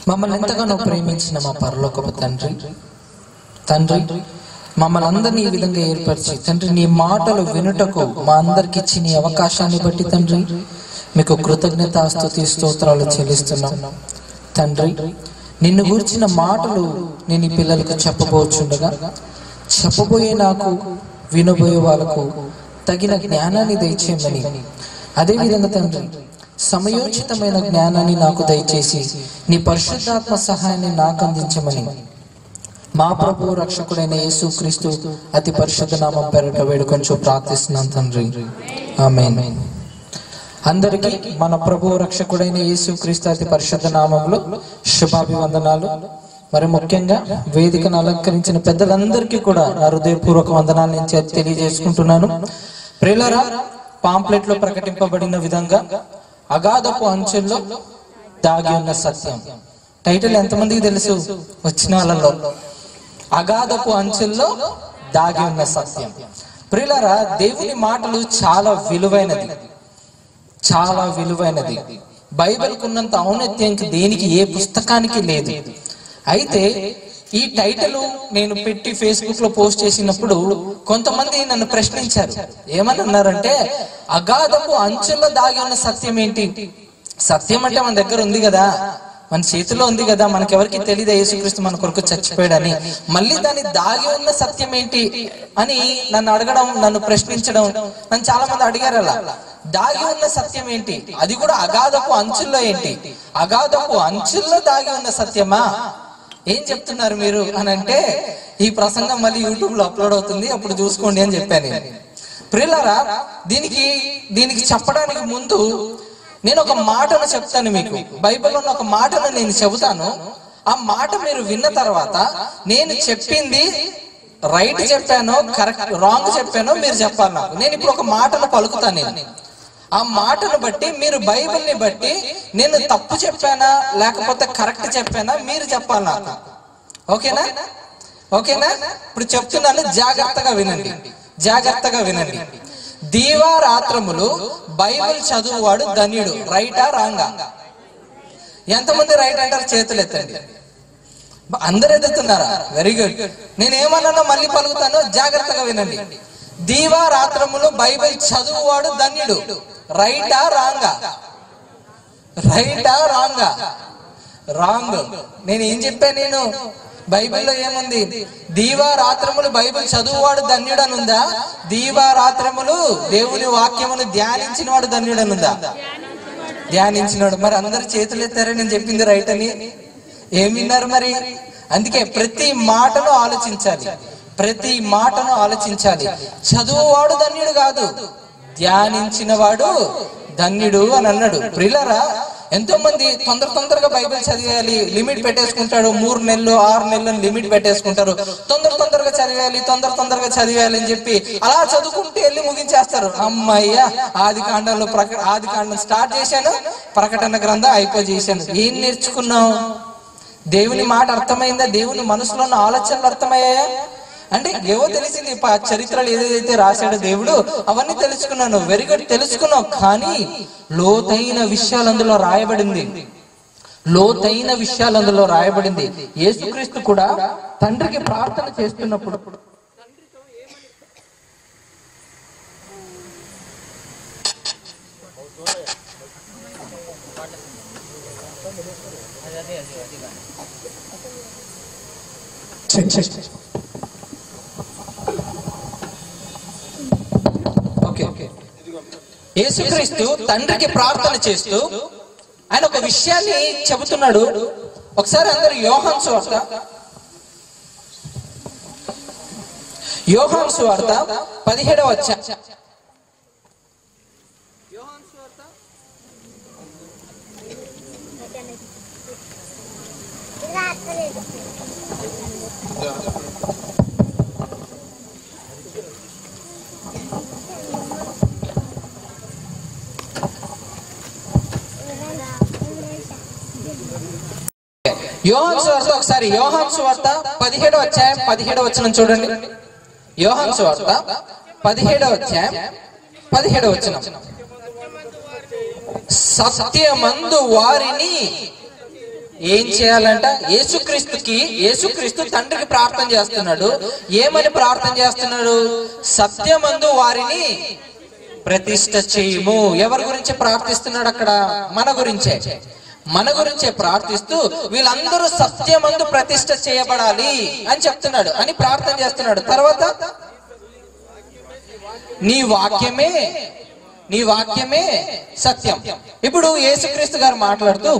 మమ్మల్ని ఎంతగానో ప్రేమించిన మా పరలోకపు తండ్రి మమ్మల్ని అందరినీ ఈ విధంగా ఏర్పరిచి తండ్రి నీ మాటలు వినుటకు మా అందరికి ఇచ్చిన ఈ అవకాశాన్ని బట్టి తండ్రి మీకు కృతజ్ఞతాస్తుతి స్తోత్రాలు చెల్లిస్తున్నాం. తండ్రి నిన్ను గూర్చిన మాటలు నేను ఈ పిల్లలకు చెప్పబోచుండగా చెప్పబోయే నాకు వినబోయే వాళ్ళకు తగిన జ్ఞానాన్ని దయచేయమని, అదేవిధంగా తండ్రి సమయోచితమైన జ్ఞానాన్ని నాకు దయచేసి నీ పరిశుద్ధాత్మ సహాయాన్ని నాకు అందించమని మా ప్రభు రక్షకుడైన యేసుక్రీస్తు అతి పరిశుద్ధ నామం పేరిట వేడుకొంచు ప్రార్థిస్తున్నాం తండ్రి, ఆమేన్. అందరికీ మన ప్రభు రక్షకుడైన యేసుక్రీస్తు అతి పరిశుద్ధ నామంలో శుభాభివందనాలు. మరి ముఖ్యంగా వేదికను అలంకరించిన పెద్దలందరికీ కూడా నా హృదయపూర్వక వందనాలు నేను తెలియజేసుకుంటున్నాను. ప్రియులారా, పాంప్లెట్ లో ప్రకటింపబడిన విధంగా అగాధపు అంచెల్లో దాగి ఉన్న సత్యం. టైటిల్ ఎంతమందికి తెలుసు? వచ్చిన వాళ్ళలో అగాధపు అంచెల్లో దాగి ఉన్న సత్యం. ప్రియులారా, దేవుని మాటలు చాలా విలువైనది. బైబిల్ కున్నంత ఔన్నత్యం దేనికి ఏ పుస్తకానికి లేదు. అయితే ఈ టైటిల్ నేను పెట్టి ఫేస్బుక్ లో పోస్ట్ చేసినప్పుడు కొంతమంది నన్ను ప్రశ్నించారు. ఏమని అన్నారంటే, అగాధపు అంచెల్లో దాగి ఉన్న సత్యం ఏంటి? సత్యం అంటే మన దగ్గర ఉంది కదా, మన చేతిలో ఉంది కదా, మనకెవరికి తెలియదు యేసుక్రీస్తు మన కొరకు చచ్చిపోయాడని. మళ్ళీ దాన్ని దాగి ఉన్న సత్యం ఏంటి అని నన్ను అడగడం, నన్ను ప్రశ్నించడం, నన్ను చాలా మంది అడిగారు. అలా దాగి ఉన్న సత్యం ఏంటి, అది కూడా అగాధపు అంచుల్లో ఏంటి? అగాధపు అంచుల్లో దాగి ఉన్న సత్యమా? ఏం చెప్తున్నారు మీరు అని అంటే, ఈ ప్రసంగం మళ్ళీ యూట్యూబ్ లో అప్లోడ్ అవుతుంది, అప్పుడు చూసుకోండి అని చెప్పాను. ప్రియులారా, దీనికి చెప్పడానికి ముందు నేను ఒక మాటను చెప్తాను మీకు. బైబిల్లో ఉన్న ఒక మాటను నేను చెబుతాను. ఆ మాట మీరు విన్న తర్వాత నేను చెప్పింది రైట్ చెప్పానో కరెక్ట్ రాంగ్ చెప్పానో మీరు చెప్పాలి నాకు. నేను ఇప్పుడు ఒక మాటను పలుకుతాను. నేను ఆ మాటను బట్టి మీరు బైబిల్ని బట్టి నేను తప్పు చెప్పానా లేకపోతే కరెక్ట్ చెప్పానా మీరు చెప్పాలి నాకు. ఓకేనా? ఇప్పుడు చెప్తున్నాను, జాగ్రత్తగా వినండి. దీవారాత్రములు బైబిల్ చదువువాడు ధన్యుడు. రైటా రాంగా? ఎంతమంది రైట్ అంటారు? చేతులు ఎత్తండి. అందరు ఎత్తుతున్నారా? Very good. నేనేమన్నానో మళ్ళీ పలుకుతాను, జాగ్రత్తగా వినండి. దీవారాత్రములు బైబిల్ చదువువాడు ధన్యుడు. రైటా రాంగా? రాంగ్. నేను ఏం చెప్పాను? నేను బైబిల్లో ఏముంది? దీవారాత్రములు బైబిల్ చదువువాడు ధన్యుడనుందా? దీవారాత్రములు దేవుని వాక్యమును ధ్యానించినవాడు ధన్యుడనుందా? ధ్యానించినవాడు. మరి అందరు చేతులు ఎత్తారా నేను చెప్పింది రైట్ అని? ఏం విన్నారు మరి? అందుకే ప్రతి మాటను ఆలోచించాలి. చదువువాడు ధన్యుడు కాదు, ధ్యానించిన వాడు ధన్యుడు అని అన్నాడు. ప్రియులారా, ఎంతో మంది తొందరగా బైబిల్ చదివేయాలి లిమిట్ పెట్టేసుకుంటాడు. 3 నెలలు 6 నెలలు లిమిట్ పెట్టేసుకుంటారు. తొందరగా చదివేయాలి అని చెప్పి అలా చదువుకుంటూ వెళ్ళి ముగించేస్తారు. అమ్మయ్య, ఆది కాండం స్టార్ట్ చేశాను, ప్రకటన గ్రంథం అయిపోజేశాను. ఏం నేర్చుకున్నావు? దేవుని మాట అర్థమైందా? దేవుని మనసులో ఉన్న ఆలోచనలు అర్థమయ్యాయా? అంటే ఏవో తెలిసింది, చరిత్రలు ఏదైతే రాశాడో దేవుడు అవన్నీ తెలుసుకున్నాను. వెరీ గుడ్, తెలుసుకున్నావు. కానీ లోతైన విషయాలు అందులో రాయబడింది. యేసుక్రీస్తు కూడా తండ్రికి ప్రార్థన చేస్తున్నప్పుడు యేసుక్రీస్తు తండ్రికి ప్రార్థన చేస్తూ ఆయన ఒక విషయాన్ని చెబుతున్నాడు. ఒకసారి అందరూ యోహాను సువార్త 17వ అధ్యాయం. యోహాను సువార్త ఒకసారి యోహాను సువార్త 17వ అధ్యాయం 17వ వచనం చూడండి. యోహాను సువార్త 17వ అధ్యాయం 17వ వచనం. సత్యమందు వారిని ఏం చేయాలంట? యేసుక్రీస్తు తండ్రికి ప్రార్థన చేస్తున్నాడు. ఏమని ప్రార్థన చేస్తున్నాడు? సత్యమందు వారిని ప్రతిష్ఠ చేయము. ఎవరి గురించి ప్రార్థిస్తున్నాడు అక్కడ? మన గురించే ప్రార్థిస్తూ వీళ్ళందరూ సత్యమందు ప్రతిష్ఠ చేయబడాలి అని చెప్తున్నాడు, అని ప్రార్థన చేస్తున్నాడు. తర్వాత నీ వాక్యమే సత్యం. ఇప్పుడు యేసుక్రీస్తు గారు మాట్లాడుతూ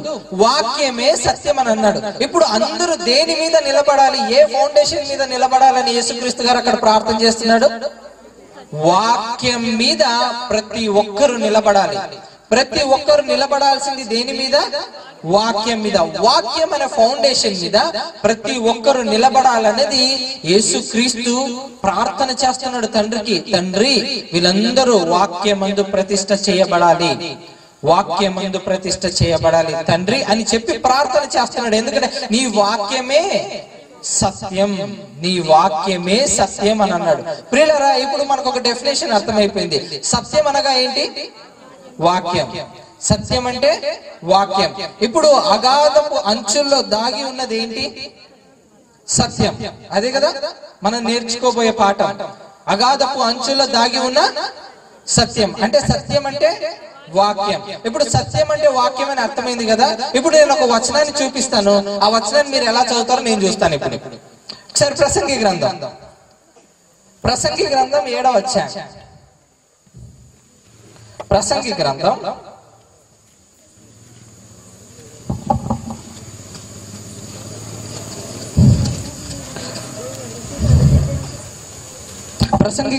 వాక్యమే సత్యం అని అన్నాడు. ఇప్పుడు అందరూ దేని మీద నిలబడాలి? ఏ ఫౌండేషన్ మీద నిలబడాలని యేసుక్రీస్తు గారు అక్కడ ప్రార్థన చేస్తున్నాడు? వాక్యం మీద ప్రతి ఒక్కరు నిలబడాలి. ప్రతి ఒక్కరు నిలబడాల్సింది దేని మీద? వాక్యం మీద. వాక్యం అనే ఫౌండేషన్ మీద ప్రతి ఒక్కరు నిలబడాలనేది యేసుక్రీస్తు ప్రార్థన చేస్తున్నాడు తండ్రికి. తండ్రి, వీళ్ళందరూ వాక్యమందు ప్రతిష్ఠ చేయబడాలి, వాక్యమందు ప్రతిష్ఠ చేయబడాలి తండ్రి అని చెప్పి ప్రార్థన చేస్తున్నాడు. ఎందుకంటే నీ వాక్యమే సత్యం అని అన్నాడు. ప్రియులారా, ఇప్పుడు మనకు ఒక డెఫినేషన్ అర్థమైపోయింది. సత్యం అనగా ఏంటి? వాక్యం. సత్యం అంటే వాక్యం. ఇప్పుడు అగాధపు అంచుల్లో దాగి ఉన్నది ఏంటి? సత్యం. అదే కదా మనం నేర్చుకోబోయే పాఠం. అగాధపు అంచుల్లో దాగి ఉన్న సత్యం అంటే, సత్యం అంటే వాక్యం. ఇప్పుడు సత్యం అంటే వాక్యం అని అర్థమైంది కదా. ఇప్పుడు నేను ఒక వచనాన్ని చూపిస్తాను. ఆ వచనాన్ని మీరు ఎలా చదువుతారో నేను చూస్తాను. ఇప్పుడు ఒకసారి ప్రసంగి గ్రంథం 7వ అధ్యాయం. ప్రసంగి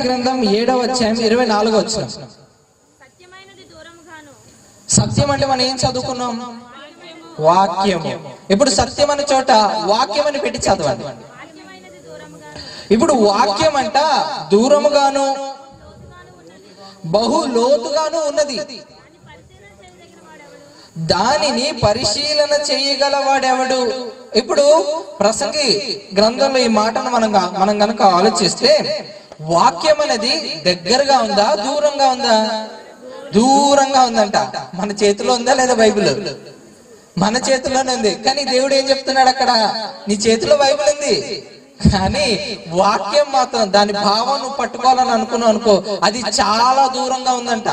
గ్రంథం 7వ అధ్యాయం 24వ వచనం. సత్యం అంటే మనం ఏం చదువుకున్నాం? వాక్యము. ఇప్పుడు సత్యం అనే చోట వాక్యం అని పెట్టి చదవండి. ఇప్పుడు వాక్యం అంట దూరముగాను బహు లోతుగాను ఉన్నది, దానిని పరిశీలన చేయగలవాడెవడు? ఇప్పుడు ప్రసంగి గ్రంథంలో ఈ మాటను మనం గనక ఆలోచిస్తే, వాక్యం అనేది దగ్గరగా ఉందా, దూరంగా ఉందా? దూరంగా ఉందంట. మన చేతిలో ఉందా లేదా బైబిల్? మన చేతిలోనే ఉంది. కానీ దేవుడు ఏం చెప్తున్నాడు అక్కడ? నీ చేతిలో బైబిల్ ఉంది, కానీ వాక్యం మాత్రం, దాని భావం నువ్వు పట్టుకోవాలని అనుకో, అది చాలా దూరంగా ఉందంట.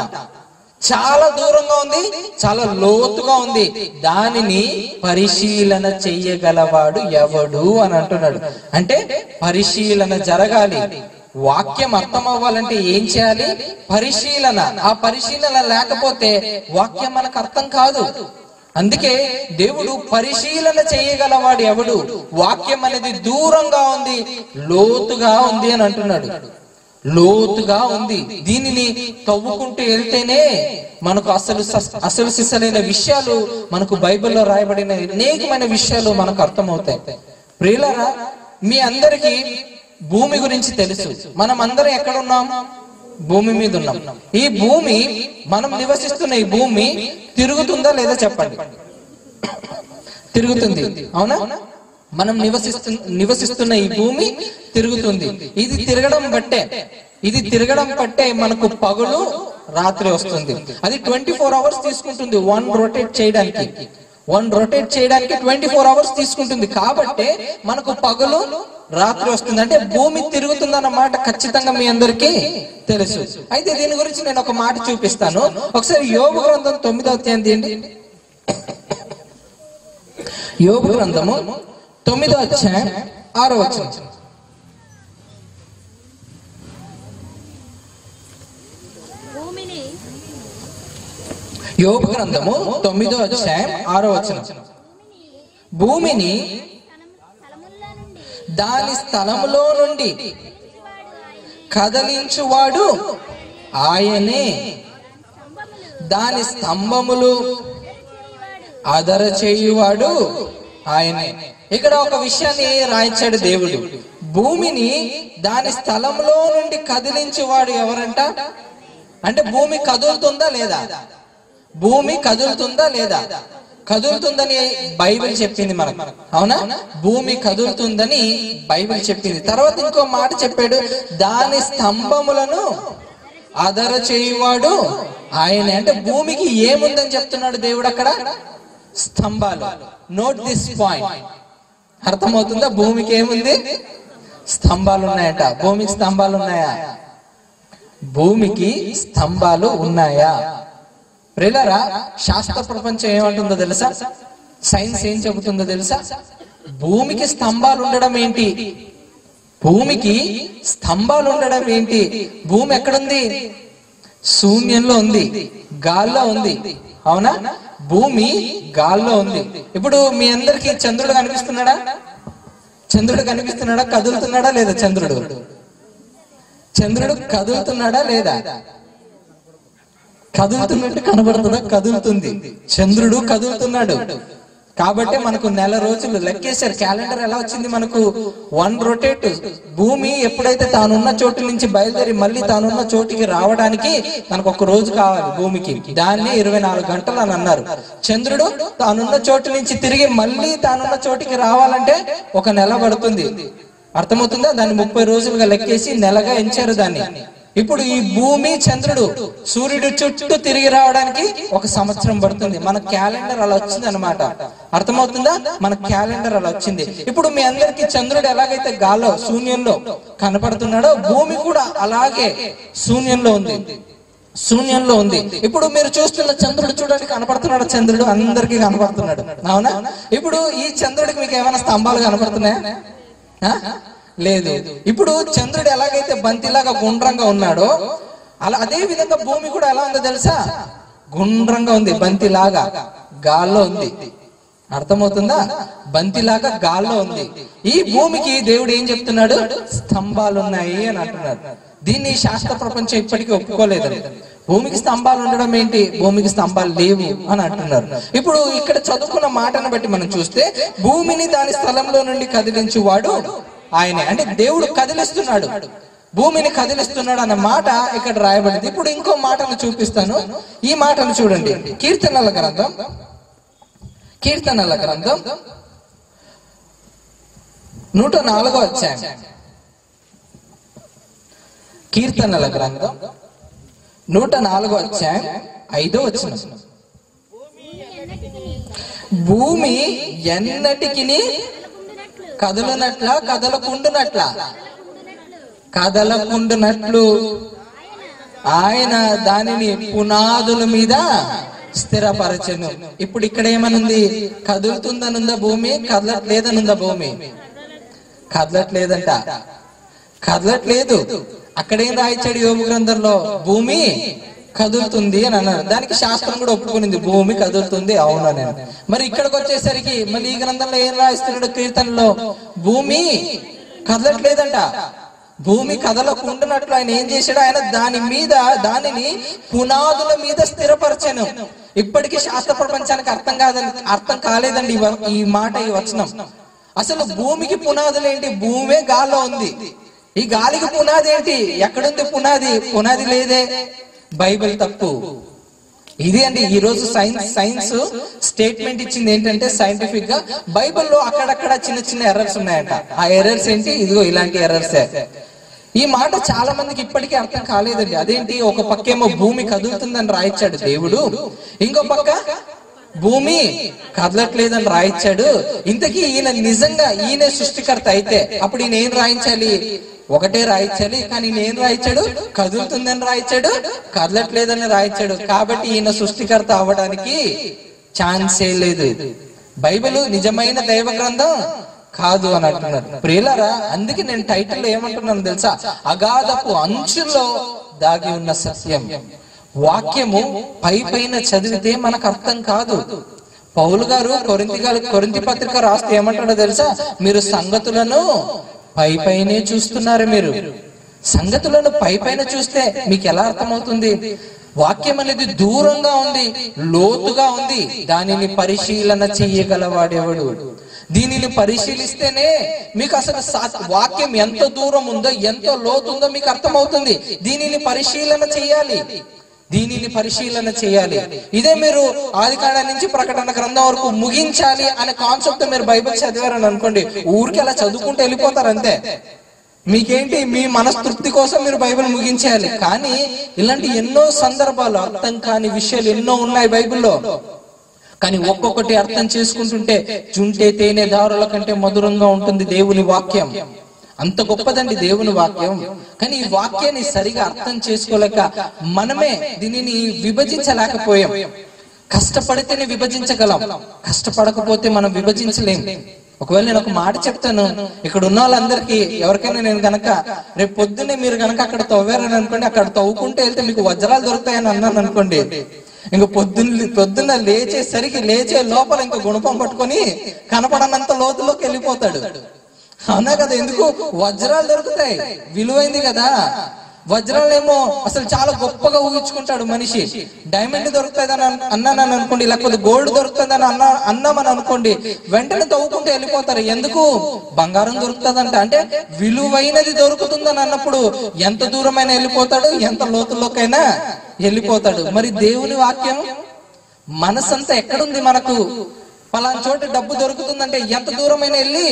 చాలా దూరంగా ఉంది, చాలా లోతుగా ఉంది. దానిని పరిశీలన చెయ్యగలవాడు ఎవడు అని అంటున్నాడు. అంటే పరిశీలన జరగాలి. వాక్యం అర్థం అవ్వాలంటే ఏం చేయాలి? పరిశీలన. ఆ పరిశీలన లేకపోతే వాక్యం మనకు అర్థం కాదు. అందుకే దేవుడు పరిశీలన చేయగలవాడు ఎవడు? వాక్యం అనేది దూరంగా ఉంది, లోతుగా ఉంది అని అంటున్నాడు. లోతుగా ఉంది. దీనిని తవ్వుకుంటూ వెళ్తేనే మనకు అసలు సిసలైన విషయాలు, మనకు బైబిల్లో రాయబడిన అనేకమైన విషయాలు మనకు అర్థమవుతాయి. ప్రియులారా, మీ అందరికీ భూమి గురించి తెలుసు. మనం అందరం ఎక్కడ ఉన్నాం? భూమి మీద ఉన్నాం. ఈ భూమి, మనం నివసిస్తున్న ఈ భూమి తిరుగుతుందా లేదా చెప్పండి? తిరుగుతుంది, అవునా? మనం నివసిస్తున్న ఈ భూమి తిరుగుతుంది. ఇది తిరగడం బట్టే మనకు పగలు రాత్రి వస్తుంది. అది 24 hours తీసుకుంటుంది. వన్ రొటేట్ చేయడానికి 24 hours తీసుకుంటుంది. కాబట్టి మనకు పగలు రాత్రి వస్తుంది. అంటే భూమి తిరుగుతుంది అన్నమాట ఖచ్చితంగా మీ అందరికీ తెలుసు. అయితే దీని గురించి నేను ఒక మాట చూపిస్తాను. ఒకసారి యోబు గ్రంథం 9వ అధ్యాయం తీయండి. యోబు గ్రంథము 9వ అధ్యాయం 6వ వచనం. యోబు గ్రంథము 9వ అధ్యాయం 6వ వచనం. భూమిని దాని స్థలములో నుండి కదలించువాడు ఆయనే, దాని స్తంభములు అదర చేయువాడు ఆయనే. ఇక్కడ ఒక విషయాన్ని రాయించాడు దేవుడు. భూమిని దాని స్థలంలో నుండి కదిలించేవాడు ఎవరంట? అంటే భూమి కదులుతుందా లేదా? భూమి కదులుతుందా లేదా? కదులుతుందని బైబిల్ చెప్పింది మనకు, అవునా? భూమి కదులుతుందని బైబిల్ చెప్పింది. తర్వాత ఇంకో మాట చెప్పాడు, దాని స్తంభములను అదర చేయువాడు ఆయనే. అంటే భూమికి ఏముందని చెప్తున్నాడు దేవుడు అక్కడ? స్తంభాలు. Note this point. అర్థమవుతుందా? భూమికి ఏముంది? స్తంభాలు ఉన్నాయట. భూమికి స్తంభాలు ఉన్నాయా? భూమికి స్తంభాలు ఉన్నాయా? ప్రియులారా, శాస్త్ర ప్రపంచం ఏమంటుందో తెలుసా? సైన్స్ ఏం చెబుతుందో తెలుసా? భూమికి స్తంభాలు ఉండడం ఏంటి? భూమికి స్తంభాలు ఉండడం ఏంటి? భూమి ఎక్కడుంది? శూన్యంలో ఉంది, గాల్లో ఉంది. అవునా? భూమి గాల్లో ఉంది. ఇప్పుడు మీ అందరికి చంద్రుడు కనిపిస్తున్నాడా? చంద్రుడు కనిపిస్తున్నాడా? కదులుతున్నాడా లేదా? చంద్రుడు కదులుతున్నాడా లేదా? కదులుతున్నట్టు కనబడుతుందా? కదులుతుంది. చంద్రుడు కదులుతున్నాడు. కాబట్టి మనకు నెల రోజులు లెక్కేశారు. క్యాలెండర్ ఎలా వచ్చింది మనకు? 1 రొటేట్. భూమి ఎప్పుడైతే తానున్న చోటు నుంచి బయలుదేరి మళ్ళీ తానున్న చోటికి రావడానికి మనకు ఒక రోజు కావాలి భూమికి. దాన్ని 24 గంటలు అని అన్నారు. చంద్రుడు తానున్న చోటు నుంచి తిరిగి మళ్ళీ తానున్న చోటికి రావాలంటే ఒక నెల పడుతుంది. అర్థమవుతుందా? దాన్ని 30 రోజులుగా లెక్కేసి నెలగా ఎంచారు దాన్ని. ఇప్పుడు ఈ భూమి, చంద్రుడు, సూర్యుడు చుట్టూ తిరిగి రావడానికి 1 సంవత్సరం పడుతుంది. మన క్యాలెండర్ అలా వచ్చింది అనమాట. అర్థమవుతుందా? మన క్యాలెండర్ అలా వచ్చింది. ఇప్పుడు మీ అందరికి చంద్రుడు ఎలాగైతే గాల్లో శూన్యంలో కనపడుతున్నాడో భూమి కూడా అలాగే శూన్యంలో ఉంది. ఇప్పుడు మీరు చూస్తున్న చంద్రుడు చూడండి, కనపడుతున్నాడు. చంద్రుడు అందరికీ కనపడుతున్నాడు. అవునా? ఇప్పుడు ఈ చంద్రుడికి మీకు ఏమైనా స్తంభాలు కనపడుతున్నాయా? లేదు. ఇప్పుడు చంద్రుడు ఎలాగైతే బంతిలాగా గుండ్రంగా ఉన్నాడో అదే విధంగా భూమి కూడా ఎలా ఉందో తెలుసా? గుండ్రంగా ఉంది, బంతిలాగా గాల్లో ఉంది. అర్థమవుతుందా? బంతిలాగా గాల్లో ఉంది. ఈ భూమికి దేవుడు ఏం చెప్తున్నాడు? స్తంభాలు ఉన్నాయి అని అంటున్నాడు. దీన్ని శాస్త్ర ప్రపంచం ఇప్పటికీ ఒప్పుకోలేదు. భూమికి స్తంభాలు ఉండడం ఏంటి? భూమికి స్తంభాలు లేవు అని అంటున్నారు. ఇప్పుడు ఇక్కడ చదువుకున్న మాటను బట్టి మనం చూస్తే భూమిని దాని స్థలంలో నుండి కదిలించువాడు ఆయనే. అంటే దేవుడు కదిలిస్తున్నాడు, భూమిని కదిలిస్తున్నాడు అన్న మాట ఇక్కడ రాయబడింది. ఇప్పుడు ఇంకో మాటను చూపిస్తాను. ఈ మాటను చూడండి. కీర్తనల గ్రంథం 104వ అధ్యాయం. కీర్తనల గ్రంథం 104వ అధ్యాయం 5వ వచనం. భూమి ఎన్నటికి కదలకుండునట్లు ఆయన దానిని పునాదుల మీద స్థిరపరచెను. ఇప్పుడు ఇక్కడ ఏమనుంది? కదులుతుందనుందా భూమి? కదలట్లేదనుందా భూమి? కదలట్లేదు. అక్కడేం రాయించాడు యోబు గ్రంథంలో? భూమి కదులుతుంది అని అన్నారు. దానికి శాస్త్రం కూడా ఒప్పుకునింది, భూమి కదులుతుంది. అవునని. మరి ఇక్కడికి వచ్చేసరికి మళ్ళీ ఈ గ్రంథంలో ఏం రాయిస్తున్నాడు? కీర్తనలో భూమి కదలట్లేదంట. భూమి కదలకుండానట్లు ఆయన ఏం చేశాడు? ఆయన దానిని పునాదుల మీద స్థిరపరచెను. ఇప్పటికీ శాస్త్ర ప్రపంచానికి అర్థం కాలేదండి ఈ మాట, ఈ వచనం. అసలు భూమికి పునాదులు ఏంటి? భూమే గాల్లో ఉంది. ఈ గాలికి పునాది ఏంటి? ఎక్కడుంది పునాది? పునాది లేదే. బైబిల్ తప్పు. ఇది అండి ఈ రోజు సైన్స్ స్టేట్మెంట్ ఇచ్చింది ఏంటంటే, సైంటిఫిక్ గా బైబిల్లో అక్కడక్కడ చిన్న ఎర్రర్స్ ఉన్నాయంట. ఆ ఎర్రర్స్ ఏంటి? ఇదిగో ఇలాంటి ఎర్రర్సే. ఈ మాట చాలా మందికి ఇప్పటికీ అర్థం కాలేదండి. అదేంటి? ఒక పక్కేమో భూమి కదులుతుందని రాయించాడు దేవుడు, ఇంకో పక్క భూమి కదలట్లేదని రాయించాడు. ఇంతకీ ఈయనే సృష్టికర్త అయితే అప్పుడు ఈయన ఏం రాయించాలి? ఒకటే రాయించాలి. కానీ నేను రాయించాడు కదులుతుందని రాయించాడు, కదలట్లేదని రాయించాడు. కాబట్టి ఈయన సృష్టికర్త అవ్వడానికి ఛాన్సే లేదు. బైబిల్ నిజమైన దైవ గ్రంథం కాదు అని అంటున్నారు. ప్రియులారా, అందుకే నేను టైటిల్ ఏమంటున్నాను తెలుసా? అగాధపు అంచుల్లో దాగి ఉన్న సత్యం. వాక్యము పైన చదివితే మనకు అర్థం కాదు. పౌలు గారు కొరింథీ పత్రిక రాస్తే ఏమంటాడో తెలుసా? మీరు సంగతులను పైనే చూస్తున్నారు. మీరు సంగతులను పైన చూస్తే మీకు ఎలా అర్థమవుతుంది? వాక్యం అనేది దూరంగా ఉంది, లోతుగా ఉంది. దానిని పరిశీలన చెయ్యగలవాడెవడు? దీనిని పరిశీలిస్తేనే మీకు అసలు వాక్యం ఎంత దూరం ఉందో, ఎంత లోతు ఉందో మీకు అర్థమవుతుంది. దీనిని పరిశీలన చేయాలి. ఇదే మీరు ఆదికాండం నుంచి ప్రకటన గ్రంథం వరకు ముగించాలి అనే కాన్సెప్ట్ మీరు బైబిల్ చదివారని అనుకోండి, ఊరికి అలా చదువుకుంటూ వెళ్ళిపోతారు అంతే. మీకేంటి, మీ మనస్తృప్తి కోసం మీరు బైబిల్ ముగించేయాలి. కానీ ఇలాంటి ఎన్నో సందర్భాలు, అర్థం కాని విషయాలు ఎన్నో ఉన్నాయి బైబిల్లో. కానీ ఒక్కొక్కటి అర్థం చేసుకుంటుంటే చుంటే తేనె దారుల కంటే మధురంగా ఉంటుంది దేవుని వాక్యం. అంత గొప్పదండి దేవుని వాక్యం. కానీ ఈ వాక్యాన్ని సరిగా అర్థం చేసుకోలేక మనమే దీనిని విభజించలేకపోయాం. కష్టపడితేనే విభజించగలం, కష్టపడకపోతే మనం విభజించలేం. ఒకవేళ నేను ఒక మాట చెప్తాను, ఇక్కడ ఉన్న వాళ్ళందరికీ ఎవరికైనా నేను గనక రేపు పొద్దున్నే మీరు గనక అక్కడ తవ్వారని అనుకోండి, అక్కడ తవ్వుకుంటే వెళ్తే మీకు వజ్రాలు దొరుకుతాయని అన్నాను అనుకోండి, ఇంక పొద్దున్న లేచే లోపల ఇంకా గుణపం పట్టుకొని కనపడనంత లోతులోకి వెళ్ళిపోతాడు. అవునా కదా? ఎందుకు? వజ్రాలు దొరుకుతాయి, విలువైంది కదా. వజ్రాలేమో అసలు చాలా గొప్పగా ఊహించుకుంటాడు మనిషి. డైమండ్ దొరుకుతుందని అన్నాను అనుకోండి, లేకపోతే గోల్డ్ దొరుకుతుందని అన్నామని అనుకోండి, వెంటనే తవ్వుకుంటూ వెళ్ళిపోతారు. ఎందుకు? బంగారం దొరుకుతుందంట. అంటే విలువైనది దొరుకుతుందని అన్నప్పుడు ఎంత దూరమైనా వెళ్ళిపోతాడు, ఎంత లోతుల్లోకైనా వెళ్ళిపోతాడు. మరి దేవుని వాక్యం మనసంతా ఎక్కడుంది మనకు? పలానా చోట డబ్బు దొరుకుతుందంటే ఎంత దూరమైనా వెళ్ళి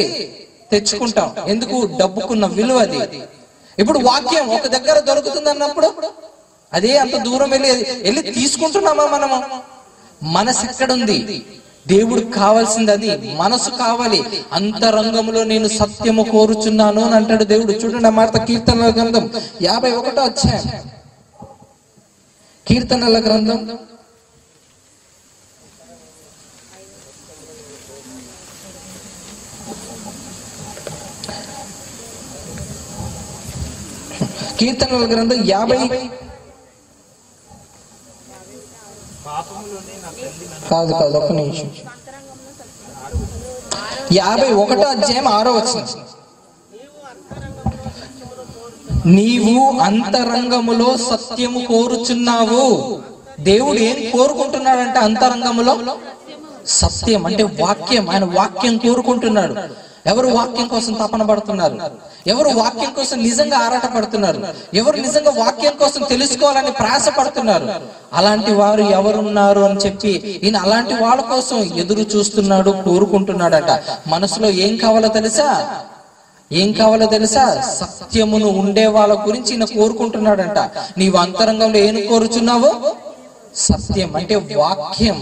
తెచ్చుకుంటాం. ఎందుకు? డబ్బుకున్న విలువ అది. ఇప్పుడు వాక్యం ఒక దగ్గర దొరుకుతుంది అన్నప్పుడు అదే అంత దూరం వెళ్ళి తీసుకుంటున్నామా మనము? మనసు ఎక్కడుంది? దేవుడికి కావాల్సింది అది, మనసు కావాలి. అంతరంగంలో నేను సత్యము కోరుచున్నాను అని అంటాడు దేవుడు. చూడండి ఆ మాట కీర్తనల గ్రంథం 51వ అధ్యాయం. కీర్తనల గ్రంథం 50 కాదు ఒక్క నిమిషం. 51వ అధ్యాయం 6వ వచనం. నీవు అంతరంగములో సత్యము కోరుచున్నావు. దేవుడు ఏం కోరుకుంటున్నాడంటే అంతరంగములో సత్యం, అంటే వాక్యం. ఆయన వాక్యం కోరుకుంటున్నాడు. ఎవరు వాక్యం కోసం తపన పడుతున్నారు? ఎవరు వాక్యం కోసం నిజంగా ఆరాట పడుతున్నారు? ఎవరు నిజంగా వాక్యం కోసం తెలుసుకోవాలని ప్రయాస పడుతున్నారు? అలాంటి వారు ఎవరున్నారు అని చెప్పి ఈయన అలాంటి వాళ్ళ కోసం ఎదురు చూస్తున్నాడు, కోరుకుంటున్నాడట. మనసులో ఏం కావాలో తెలుసా? సత్యమును ఉండే వాళ్ళ గురించి ఈయన కోరుకుంటున్నాడంట. నీవు అంతరంగంలో ఏం కోరుచున్నావు? సత్యం, అంటే వాక్యం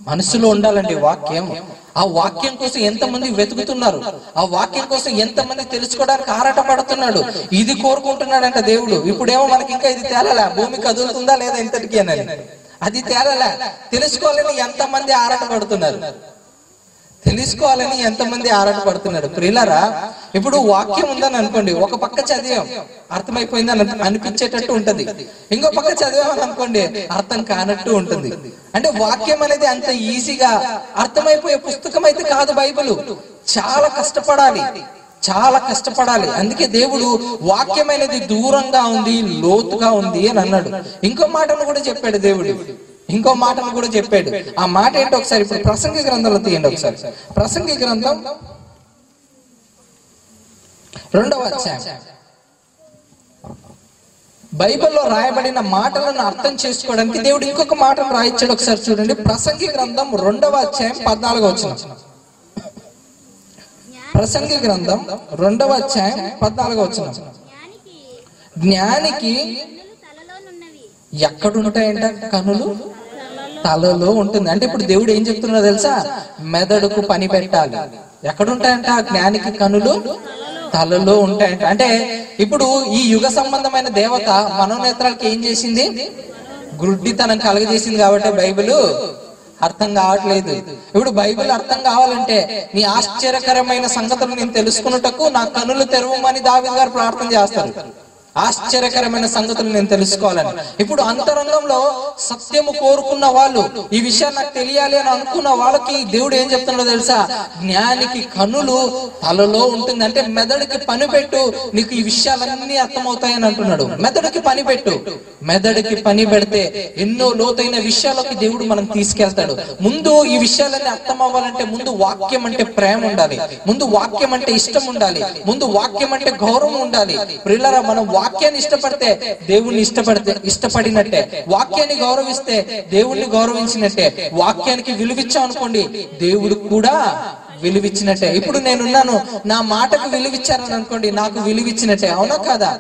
మనసులో ఉండాలండి. వాక్యం, ఆ వాక్యం కోసం ఎంతమంది వెతుకుతున్నారు, ఆ వాక్యం కోసం ఎంతమంది తెలుసుకోవడానికి ఆరాట పడుతున్నాడు. ఇది కోరుకుంటున్నాడంట దేవుడు. ఇప్పుడేమో మనకి ఇంకా ఇది తేలలే, భూమి కదులుతుందా లేదా ఇంతటికి అని, అది తేలలే. తెలుసుకోవాలని ఎంతమంది ఆరాట పడుతున్నారు, తెలుసుకోవాలని ఎంతమంది ఆరాట పడుతున్నారు. ప్రియులారా, ఇప్పుడు వాక్యం ఉందని అనుకోండి, ఒక పక్క చదివాం అర్థమైపోయిందని అనిపించేటట్టు ఉంటది, ఇంకో పక్క చదివామని అనుకోండి అర్థం కానట్టు ఉంటుంది. అంటే వాక్యం అనేది అంత ఈజీగా అర్థమైపోయే పుస్తకం అయితే కాదు బైబిల్. చాలా కష్టపడాలి. అందుకే దేవుడు వాక్యం అనేది దూరంగా ఉంది, లోతుగా ఉంది అని అన్నాడు. ఇంకో మాటను కూడా చెప్పాడు దేవుడు. ఆ మాట ఏంటో ఒకసారి ఇప్పుడు ప్రసంగి గ్రంథంలో తీయండి. ఒకసారి ప్రసంగి గ్రంథం 2వ అధ్యాయం. బైబిల్లో రాయబడిన మాటలను అర్థం చేసుకోవడానికి దేవుడు ఇంకొక మాటను రాయించాడు. ఒకసారి చూడండి, ప్రసంగి గ్రంథం 2వ అధ్యాయం 14వ వచనం. ప్రసంగి గ్రంథం 2వ అధ్యాయం 14వ వచనం. జ్ఞానికి ఎక్కడుంటాయంట? కనులు తలలో ఉంటుంది. అంటే ఇప్పుడు దేవుడు ఏం చెప్తున్నాడో తెలుసా? మెదడుకు పని పెట్టాలి. ఎక్కడుంటాయంట? జ్ఞానికి కనులు తలలో ఉంటాయంట. అంటే ఇప్పుడు ఈ యుగ సంబంధమైన దేవత మనోనేత్రాలకి ఏం చేసింది? గుడ్డితనం కలగజేసింది. కాబట్టి బైబిల్ అర్థం కావట్లేదు. ఇప్పుడు బైబిల్ అర్థం కావాలంటే నీ ఆశ్చర్యకరమైన సంగతులు నేను తెలుసుకున్నటకు నా కనులు తెరవమని దావీదు గారు ప్రార్థన చేస్తారు. ఆశ్చర్యకరమైన సంగతులు నేను తెలుసుకోవాలని. ఇప్పుడు అంతరంగంలో సత్యము కోరుకున్న వాళ్ళు, ఈ విషయాన్ని నాకు తెలియాలి అని అనుకున్న వాళ్ళకి దేవుడు ఏం చెప్తున్నాడో తెలుసా? జ్ఞానికి కనులు తలలో ఉంటుంది. అంటే మెదడుకి పని పెట్టు, నీకు ఈ విషయాలన్నీ అర్థమవుతాయని అంటున్నాడు. మెదడుకి పని పెడితే ఎన్నో లోతైన విషయాలకి దేవుడు మనం తీసుకెళ్తాడు. ముందు ఈ విషయాలన్నీ అర్థం అవ్వాలంటే ముందు వాక్యం అంటే ప్రేమ ఉండాలి, ముందు వాక్యం అంటే ఇష్టం ఉండాలి, ముందు వాక్యం అంటే గౌరవం ఉండాలి. ప్రియులారా, మనం వాక్యాన్ని ఇష్టపడితే దేవుణ్ణి ఇష్టపడినట్టే, వాక్యాన్ని గౌరవిస్తే దేవుణ్ణి గౌరవించినట్టే. వాక్యానికి విలువిచ్చాం అనుకోండి, దేవుడు కూడా విలువిచ్చినట్టే. ఇప్పుడు నేనున్నాను, నా మాటకు విలువిచ్చారని అనుకోండి, నాకు విలువిచ్చినట్టే, అవునా కాదా?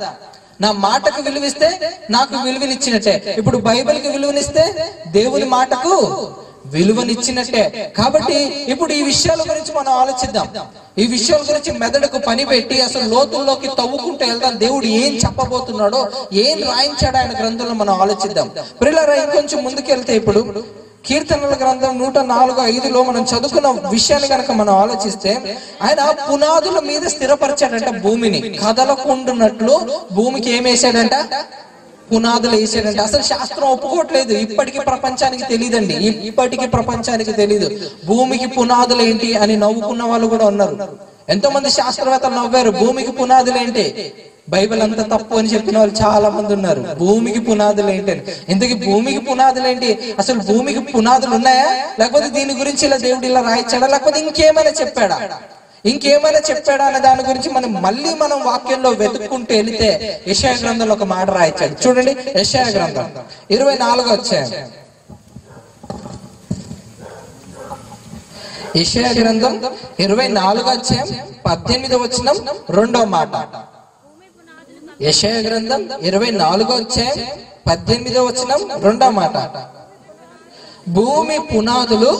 నా మాటకు విలువిస్తే నాకు విలువనిచ్చినట్టే. ఇప్పుడు బైబిల్కి విలువనిస్తే దేవుని మాటకు విలువనిచ్చినట్టే. కాబట్టి ఇప్పుడు ఈ విషయాల గురించి మనం ఆలోచిద్దాం. ఈ విషయాల గురించి మెదడుకు పని పెట్టి అసలు లోతుల్లోకి తవ్వుకుంటూ వెళ్దాం. దేవుడు ఏం చెప్పబోతున్నాడో, ఏం రాయించాడో ఆయన గ్రంథంలో మనం ఆలోచిద్దాం. ప్రియులారా, ఇంకొంచెం ముందుకెళ్తే ఇప్పుడు కీర్తనల గ్రంథం 104:5 మనం చదువుకున్న విషయాన్ని కనుక మనం ఆలోచిస్తే, ఆయన పునాదుల మీద స్థిరపరిచాడంట భూమిని. కదలకుండునట్లు భూమికి ఏం వేసాడంట? పునాదులు వేసాడంట. అసలు శాస్త్రం ఒప్పుకోవట్లేదు, ఇప్పటికీ ప్రపంచానికి తెలియదండి. ఇప్పటికీ ప్రపంచానికి తెలియదు భూమికి పునాదులు ఏంటి అని నవ్వుకున్న వాళ్ళు కూడా ఉన్నారు. ఎంతో మంది శాస్త్రవేత్తలు నవ్వారు, భూమికి పునాదులు ఏంటి, బైబిల్ అంతా తప్పు అని చెప్పిన వాళ్ళు చాలా మంది ఉన్నారు. భూమికి పునాదులు ఏంటి అని. ఇంతకీ భూమికి పునాదులు ఏంటి? అసలు భూమికి పునాదులు ఉన్నాయా, లేకపోతే దీని గురించి ఇలా దేవుడు ఇలా రాయించాడా, లేకపోతే ఇంకేమైనా చెప్పాడా అనే దాని గురించి మనం వాక్యంలో వెతుక్కుంటూ వెళితే యెషయా గ్రంథంలో ఒక మాట రాయించాడు. చూడండి, యెషయా గ్రంథం 24వ అధ్యాయం. యెషయా గ్రంథం 24వ అధ్యాయం 18వ వచనం 2వ మాట. యెషయా గ్రంథం 24వ అధ్యాయం 18వ వచనం 2వ మాట. భూమి పునాదులు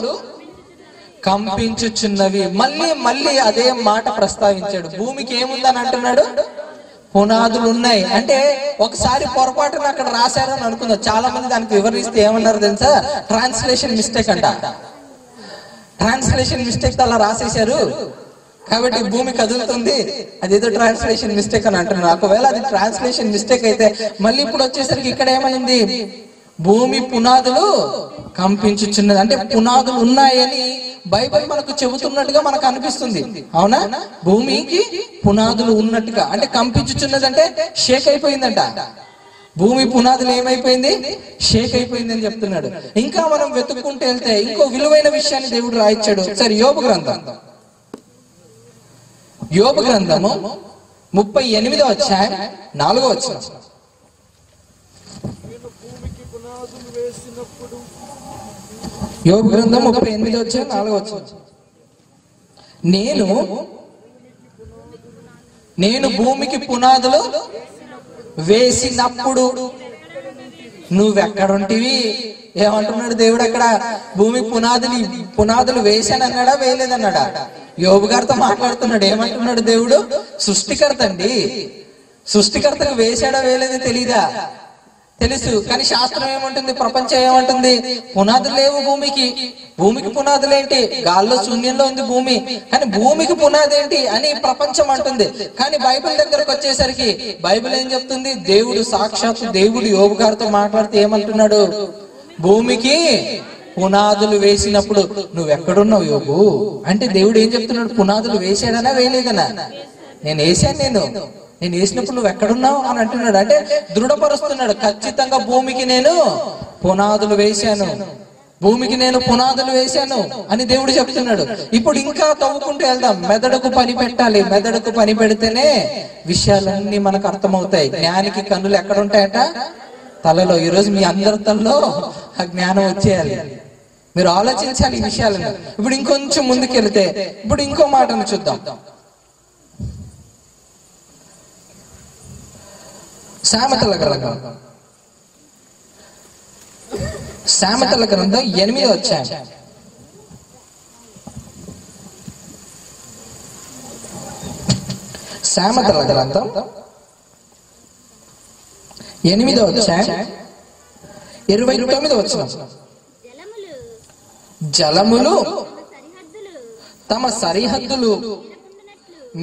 కంపించుచున్నవి. మళ్ళీ అదే మాట ప్రస్తావించాడు. భూమికి ఏముందని అంటున్నాడు? పునాదులు ఉన్నాయి. అంటే ఒకసారి పొరపాటున అక్కడ రాశారని అనుకుందాం. చాలా మంది దానికి వివరిస్తే ఏమన్నారు తెలుసా? ట్రాన్స్లేషన్ మిస్టేక్ అంట. ట్రాన్స్లేషన్ మిస్టేక్ తో అలా రాసేశారు కాబట్టి భూమి కదులుతుంది, అదేదో ట్రాన్స్లేషన్ మిస్టేక్ అని అంటున్నారు. ఒకవేళ అది ట్రాన్స్లేషన్ మిస్టేక్ అయితే మళ్ళీ ఇప్పుడు వచ్చేసరికి ఇక్కడ ఏమైంది? భూమి పునాదులు కంపించుచున్నది. అంటే పునాదులు ఉన్నాయని బైబిల్ మనకు చెబుతున్నట్టుగా మనకు అనిపిస్తుంది, అవునా? భూమికి పునాదులు ఉన్నట్టుగా. అంటే కంపించుచున్నది అంటే షేక్ అయిపోయిందంట. భూమి పునాదులు ఏమైపోయింది? షేక్ అయిపోయింది అని చెప్తున్నాడు. ఇంకా మనం వెతుక్కుంటూ వెళ్తే ఇంకో విలువైన విషయాన్ని దేవుడు రాయించాడు. సరే, యోబు గ్రంథం 38వ అధ్యాయం 4వ వచనం. యోబు గ్రంథం 38వ అధ్యాయం 4వ వచనం. నేను భూమికి పునాదులు వేసినప్పుడు నువ్వెక్కడుంటివి? ఏమంటున్నాడు దేవుడు అక్కడ? భూమి పునాదులు వేశానన్నాడా, వేయలేదన్నాడా? యోబు గారితో మాట్లాడుతున్నాడు. ఏమంటున్నాడు దేవుడు? సృష్టికర్త అండి. సృష్టికర్తకు వేశాడా వేయలేదో తెలీదా? తెలుసు. కానీ శాస్త్రం ఏమంటుంది, ప్రపంచం ఏమంటుంది? పునాదులు లేవు భూమికి పునాదులు ఏంటి? గాల్లో శూన్యంలో ఉంది భూమి, కానీ భూమికి పునాది ఏంటి అని ప్రపంచం అంటుంది. కానీ బైబిల్ దగ్గరకు వచ్చేసరికి బైబిల్ ఏం చెప్తుంది? దేవుడు సాక్షాత్తు దేవుడు యోబు గారితో మాట్లాడితే ఏమంటున్నాడు? భూమికి పునాదులు వేసినప్పుడు నువ్వెక్కడున్నావు యోబు అంటే దేవుడు ఏం చెప్తున్నాడు? పునాదులు వేసాడనా వేయలేదనా? నేను వేసినప్పుడు నువ్వు ఎక్కడున్నావు అని అంటున్నాడు. అంటే దృఢపరుస్తున్నాడు. ఖచ్చితంగా భూమికి నేను పునాదులు వేశాను అని దేవుడు చెప్తున్నాడు. ఇప్పుడు ఇంకా తవ్వుకుంటూ వెళ్దాం. మెదడుకు పని పెట్టాలి. మెదడుకు పని పెడితేనే విషయాలన్నీ మనకు అర్థమవుతాయి. జ్ఞానికి కన్నులు ఎక్కడ ఉంటాయట? తలలో. ఈరోజు మీ అందరి తలలో ఆ జ్ఞానం వచ్చేయాలి. మీరు ఆలోచించాలి ఈ విషయాలను. ఇప్పుడు ఇంకొంచెం ముందుకెళ్తే ఇప్పుడు ఇంకో మాటను చూద్దాం. సామెతల గ్రంథం 8వ అధ్యాయం. సామెతల గ్రంథం 8వ అధ్యాయం 29వ వచనం. జలములు తమ సరిహద్దులు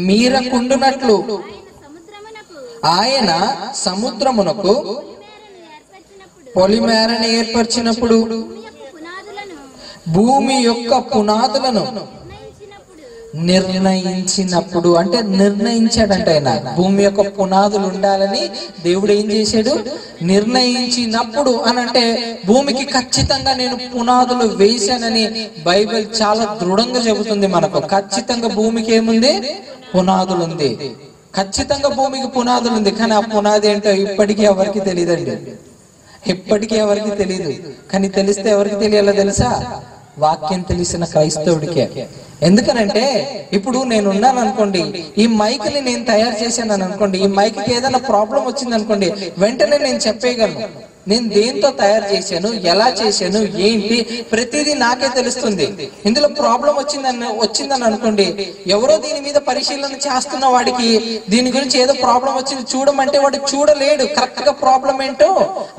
మీరకుండునట్లు ఆయన సముద్రమునకు పొలిమేరను ఏర్పరిచినప్పుడు భూమి యొక్క పునాదులను నిర్ణయించినప్పుడు. అంటే నిర్ణయించాడంట ఆయన. భూమి యొక్క పునాదులు ఉండాలని దేవుడు ఏం చేశాడు? నిర్ణయించినప్పుడు అని అంటే భూమికి ఖచ్చితంగా నేను పునాదులు వేశానని బైబిల్ చాలా దృఢంగా చెబుతుంది మనకు. ఖచ్చితంగా భూమికి ఏముంది? పునాదులు ఉంది. ఖచ్చితంగా భూమికి పునాదులు ఉంది. కానీ ఆ పునాది ఏంటో ఇప్పటికీ ఎవరికి తెలియదండి. కానీ తెలిస్తే ఎవరికి తెలియాలో తెలుసా? వాక్యం తెలిసిన క్రైస్తవుడికే. ఎందుకనంటే ఇప్పుడు నేను ఉన్నాను అనుకోండి, ఈ మైక్ ని నేను తయారు చేశాను అనుకోండి, ఈ మైక్ కి ఏదైనా ప్రాబ్లం వచ్చింది అనుకోండి, వెంటనే నేను చెప్పేయగలను నేను దేంతో తయారు చేశాను, ఎలా చేశాను, ఏంటి, ప్రతిదీ నాకే తెలుస్తుంది. ఇందులో ప్రాబ్లం వచ్చిందని అనుకోండి, ఎవరో దీని మీద పరిశీలన చేస్తున్న వాడికి దీని గురించి ఏదో ప్రాబ్లం వచ్చింది చూడమంటే వాడు చూడలేడు, కరెక్ట్ గా ప్రాబ్లం ఏంటో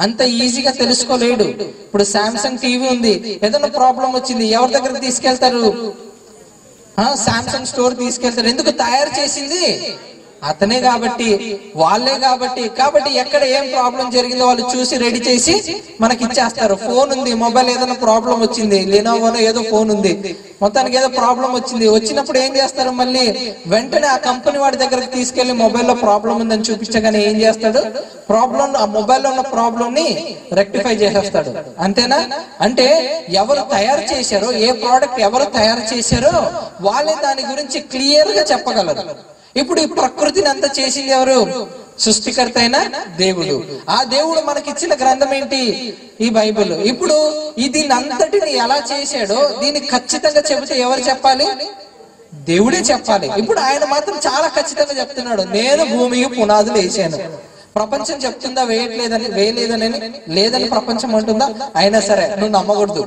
అంత ఈజీగా తెలుసుకోలేడు. ఇప్పుడు శాంసంగ్ టీవీ ఉంది, ఏదైనా ప్రాబ్లం వచ్చింది, ఎవరి దగ్గరకు తీసుకెళ్తారు? శాంసంగ్ స్టోర్ తీసుకెళ్తారు. ఎందుకు? తయారు చేసింది అతనే కాబట్టి, వాళ్ళే కాబట్టి ఎక్కడ ఏం ప్రాబ్లం జరిగిందో వాళ్ళు చూసి రెడీ చేసి మనకి ఇచ్చేస్తారు. ఫోన్ ఉంది, మొబైల్ ఏదైనా ప్రాబ్లం వచ్చింది, లెనోవోలో ఏదో ఫోన్ ఉంది, మొత్తానికి ఏదో ప్రాబ్లం వచ్చినప్పుడు ఏం చేస్తారు? మళ్ళీ వెంటనే ఆ కంపెనీ వాడి దగ్గరకు తీసుకెళ్లి మొబైల్లో ప్రాబ్లం ఉందని చూపించగానే ఏం చేస్తాడు? ఆ మొబైల్లో ఉన్న ప్రాబ్లం ని రెక్టిఫై చేసేస్తాడు. అంతేనా? అంటే ఎవరు తయారు చేశారో, ఏ ప్రోడక్ట్ ఎవరు తయారు చేశారో వాళ్ళే దాని గురించి క్లియర్ గా చెప్పగలరు. ఇప్పుడు ఈ ప్రకృతిని అంతా చేసింది ఎవరు? సృష్టికర్త అయిన దేవుడు. ఆ దేవుడు మనకిచ్చిన గ్రంథం ఏంటి? ఈ బైబిల్. ఇప్పుడు దీని అంతటిని ఎలా చేశాడో దీన్ని ఖచ్చితంగా చెబితే ఎవరు చెప్పాలి? దేవుడే చెప్పాలి. ఇప్పుడు ఆయన మాత్రం చాలా ఖచ్చితంగా చెప్తున్నాడు, నేను భూమికి పునాదులు వేసాను. ప్రపంచం చెప్తుందా లేదని ప్రపంచం అంటుందా? అయినా సరే నువ్వు నమ్మకూడదు.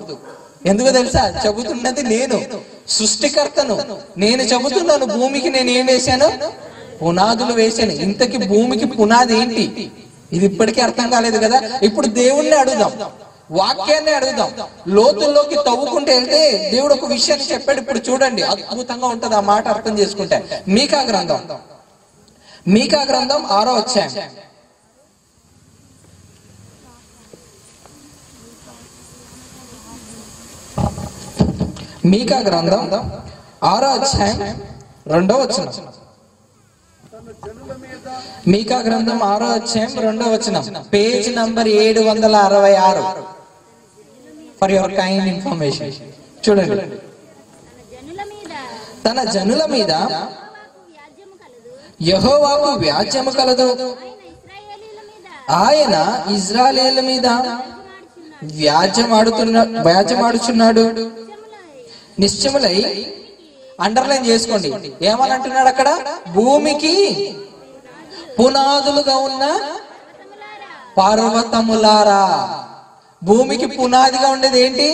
ఎందుకు తెలుసా? చెబుతున్నది నేను, సృష్టికర్తను. నేను చెబుతున్నాను భూమికి నేను ఏం వేశాను? పునాదులు వేశాను. ఇంతకి భూమికి పునాది ఏంటి? ఇది ఇప్పటికీ అర్థం కాలేదు కదా. ఇప్పుడు దేవుణ్ణి అడుగుదాం, వాక్యాన్ని అడుగుదాం. లోతుల్లోకి తవ్వుకుంటూ వెళ్తే దేవుడు ఒక విషయాన్ని చెప్పాడు. ఇప్పుడు చూడండి, అద్భుతంగా ఉంటది ఆ మాట అర్థం చేసుకుంటే. మీకా గ్రంథం 6వ అధ్యాయం. మీకా గ్రంథం 6వ అధ్యాయం 2వ వచనం. మీకా గ్రంథం 6వ అధ్యాయం 2వ వచనం, page number 766. For your kind information. చూడండి, తన జనుల మీద యెహోవాకు వ్యాజ్యము కలదు, ఆయన ఇశ్రాయేలీయుల మీద వ్యాజ్యమాడుచున్నాడు. నిశ్చయములై, అండర్లైన్ చేసుకోండి, ఏమని అంటున్నాడు అక్కడ? భూమికి పునాదులుగా ఉన్న పర్వతములారా. భూమికి పునాదిగా ఉండేది ఏంటి?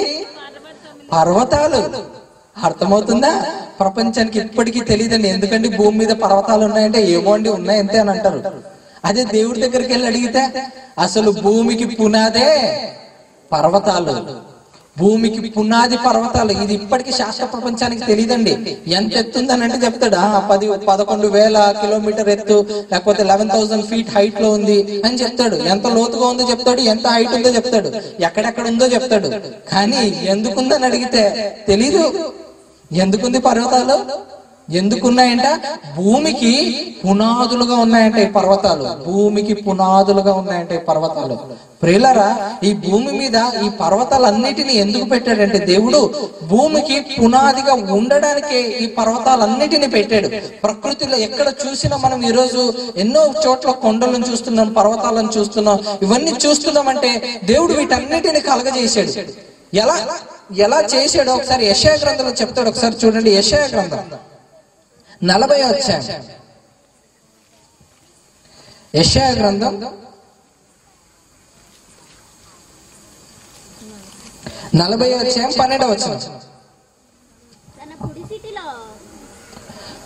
పర్వతాలు. అర్థమవుతుందా? ప్రపంచానికి ఇప్పటికీ తెలియదండి. ఎందుకంటే భూమి మీద పర్వతాలు ఉన్నాయంటే ఏమో అండి ఉన్నాయి అంతే అని అంటారు. అదే దేవుడి దగ్గరికి వెళ్ళి అడిగితే అసలు భూమికి పునాదే పర్వతాలు. భూమికి పునాది పర్వతాలు. ఇది ఇప్పటికీ శాస్త్ర ప్రపంచానికి తెలియదండి. ఎంత ఎత్తుందని అంటే చెప్తాడు, 11,000 కిలోమీటర్ ఎత్తు, లేకపోతే 11,000 ఫీట్ హైట్ లో ఉంది అని చెప్తాడు. ఎంత లోతుగా ఉందో చెప్తాడు, ఎంత హైట్ ఉందో చెప్తాడు, ఎక్కడెక్కడ ఉందో చెప్తాడు. కానీ ఎందుకుందని అడిగితే తెలీదు. ఎందుకుంది పర్వతాలు? ఎందుకున్నాయంట? భూమికి పునాదులుగా ఉన్నాయంట ఈ పర్వతాలు. భూమికి పునాదులుగా ఉన్నాయంట ఈ పర్వతాలు. ప్రియులారా, ఈ భూమి మీద ఈ పర్వతాలన్నిటిని ఎందుకు పెట్టాడంటే దేవుడు భూమికి పునాదిగా ఉండడానికే ఈ పర్వతాలన్నిటిని పెట్టాడు. ప్రకృతిలో ఎక్కడ చూసినా మనం ఈరోజు ఎన్నో చోట్ల కొండలను చూస్తున్నాం, పర్వతాలను చూస్తున్నాం. ఇవన్నీ చూస్తున్నామంటే దేవుడు వీటన్నిటిని కలగజేశాడు. ఎలా చేశాడో ఒకసారి యెషయా గ్రంథంలో చెప్తాడు. ఒకసారి చూడండి, యెషయా గ్రంథం 40వ అధ్యాయం. యెషయా గ్రంథం 40వ అధ్యాయం 12వ వచనం.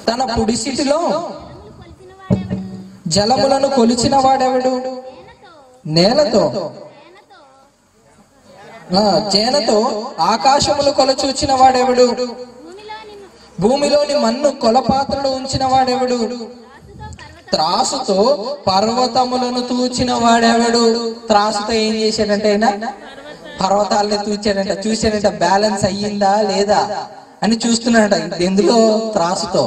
తన పుడిసిటిలో జలములను కొలిచిన వాడెవడు? నేలతో చేనతో ఆకాశములు కొలచూచిన వాడెవడు? భూమిలోని మన్ను కొలపాత్రలు ఉంచిన వాడెవడు? త్రాసుతో పర్వతములను తూచిన వాడెవడు? త్రాసుతో ఏం చేశాడంటే ఆయన పర్వతాలని తూచాడంట. చూశాడంట బ్యాలెన్స్ అయ్యిందా లేదా అని చూస్తున్నాడంట. ఎందులో? త్రాసుతో.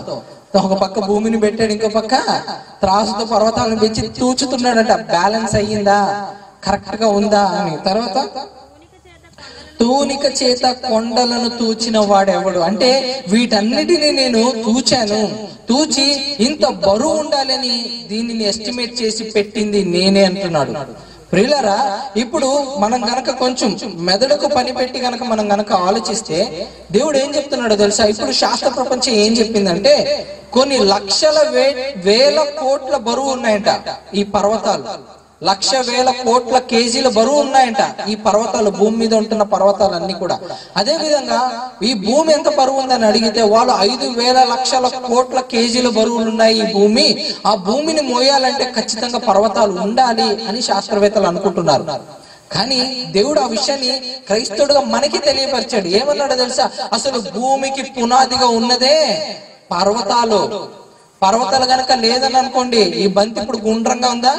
ఒక పక్క భూమిని పెట్టాడు, ఇంకో పక్క త్రాసుతో పర్వతాలను పెంచి తూచుతున్నాడంట. బ్యాలెన్స్ అయ్యిందా, కరెక్ట్ గా ఉందా అని. తర్వాత తూనిక చేత కొండలను తూచిన వాడెవడు? అంటే వీటన్నిటిని నేను తూచాను, తూచి ఇంత బరువు ఉండాలని దీనిని ఎస్టిమేట్ చేసి పెట్టింది నేనే అంటున్నాడు. ప్రియులారా, ఇప్పుడు మనం గనక కొంచెం మెదడుకు పని పెట్టి గనక మనం గనక ఆలోచిస్తే దేవుడు ఏం చెప్తున్నాడో తెలుసా? ఇప్పుడు శాస్త్ర ప్రపంచం ఏం చెప్పిందంటే కొన్ని లక్షల వేల కోట్ల బరువు ఉన్నాయంట ఈ పర్వతాలు. లక్ష వేల కోట్ల కేజీల బరువు ఉన్నాయంట ఈ పర్వతాలు, భూమి మీద ఉంటున్న పర్వతాలన్నీ కూడా. అదే విధంగా ఈ భూమి ఎంత బరువు ఉందని అడిగితే వాళ్ళు 5,000 లక్షల కోట్ల కేజీల బరువులు ఉన్నాయి ఈ భూమి. ఆ భూమిని మోయాలంటే ఖచ్చితంగా పర్వతాలు ఉండాలి అని శాస్త్రవేత్తలు అనుకుంటున్నారు. కానీ దేవుడు ఆ విషయాన్ని క్రైస్తవుడుగా మనకి తెలియపరిచాడు. ఏమన్నాడో తెలుసా? అసలు భూమికి పునాదిగా ఉన్నదే పర్వతాలు. పర్వతాలు గనక లేదని అనుకోండి, ఈ బంతి ఇప్పుడు గుండ్రంగా ఉందా?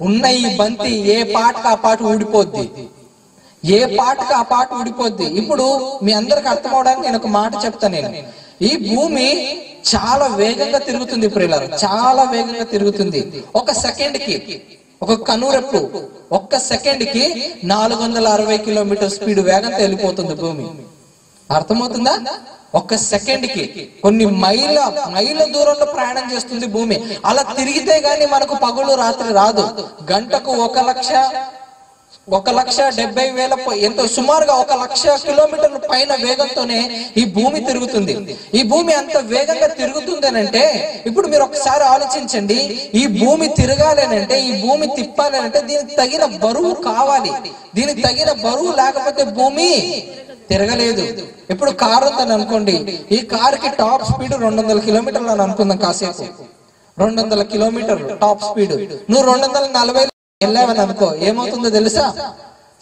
ఉన్న ఈ బంతి ఏ పాటకు ఆ పాట ఊడిపోద్ది, ఏ పాటకు ఆ పాట ఊడిపోద్ది. ఇప్పుడు మీ అందరికి అర్థం అవడానికి నేను ఒక మాట చెప్తాను. నేను ఈ భూమి చాలా వేగంగా తిరుగుతుంది ప్రియులారా, చాలా వేగంగా తిరుగుతుంది. ఒక సెకండ్ కి, ఒక కనురెప్పు ఒక్క సెకండ్ కి 460 కిలోమీటర్ స్పీడ్ వేగంతో వెళ్ళిపోతుంది భూమి. అర్థమవుతుందా? ఒక్క సెకండ్ కి కొన్ని మైళ్ళ దూరంలో ప్రయాణం చేస్తుంది భూమి. అలా తిరిగితే గాని మనకు పగలు రాత్రి రాదు. గంటకు 1,70,000 ఎంతో సుమారుగా 1,00,000 కిలోమీటర్ల పైన వేగంతోనే ఈ భూమి తిరుగుతుంది. ఈ భూమి అంత వేగంగా తిరుగుతుంది అంటే ఇప్పుడు మీరు ఒకసారి ఆలోచించండి. ఈ భూమి తిరగాలనంటే, ఈ భూమి తిప్పాలనంటే దీనికి తగిన బరువు కావాలి. దీనికి తగిన బరువు లేకపోతే భూమి తిరగలేదు. ఇప్పుడు కారు ఉందని అనుకోండి, ఈ కారుకి టాప్ స్పీడ్ 200 కిలోమీటర్లు అని అనుకుందాం. కాసేపు 200 కిలోమీటర్లు టాప్ స్పీడ్. నువ్వు 240 వెళ్ళావని అనుకో, ఏమవుతుందో తెలుసా?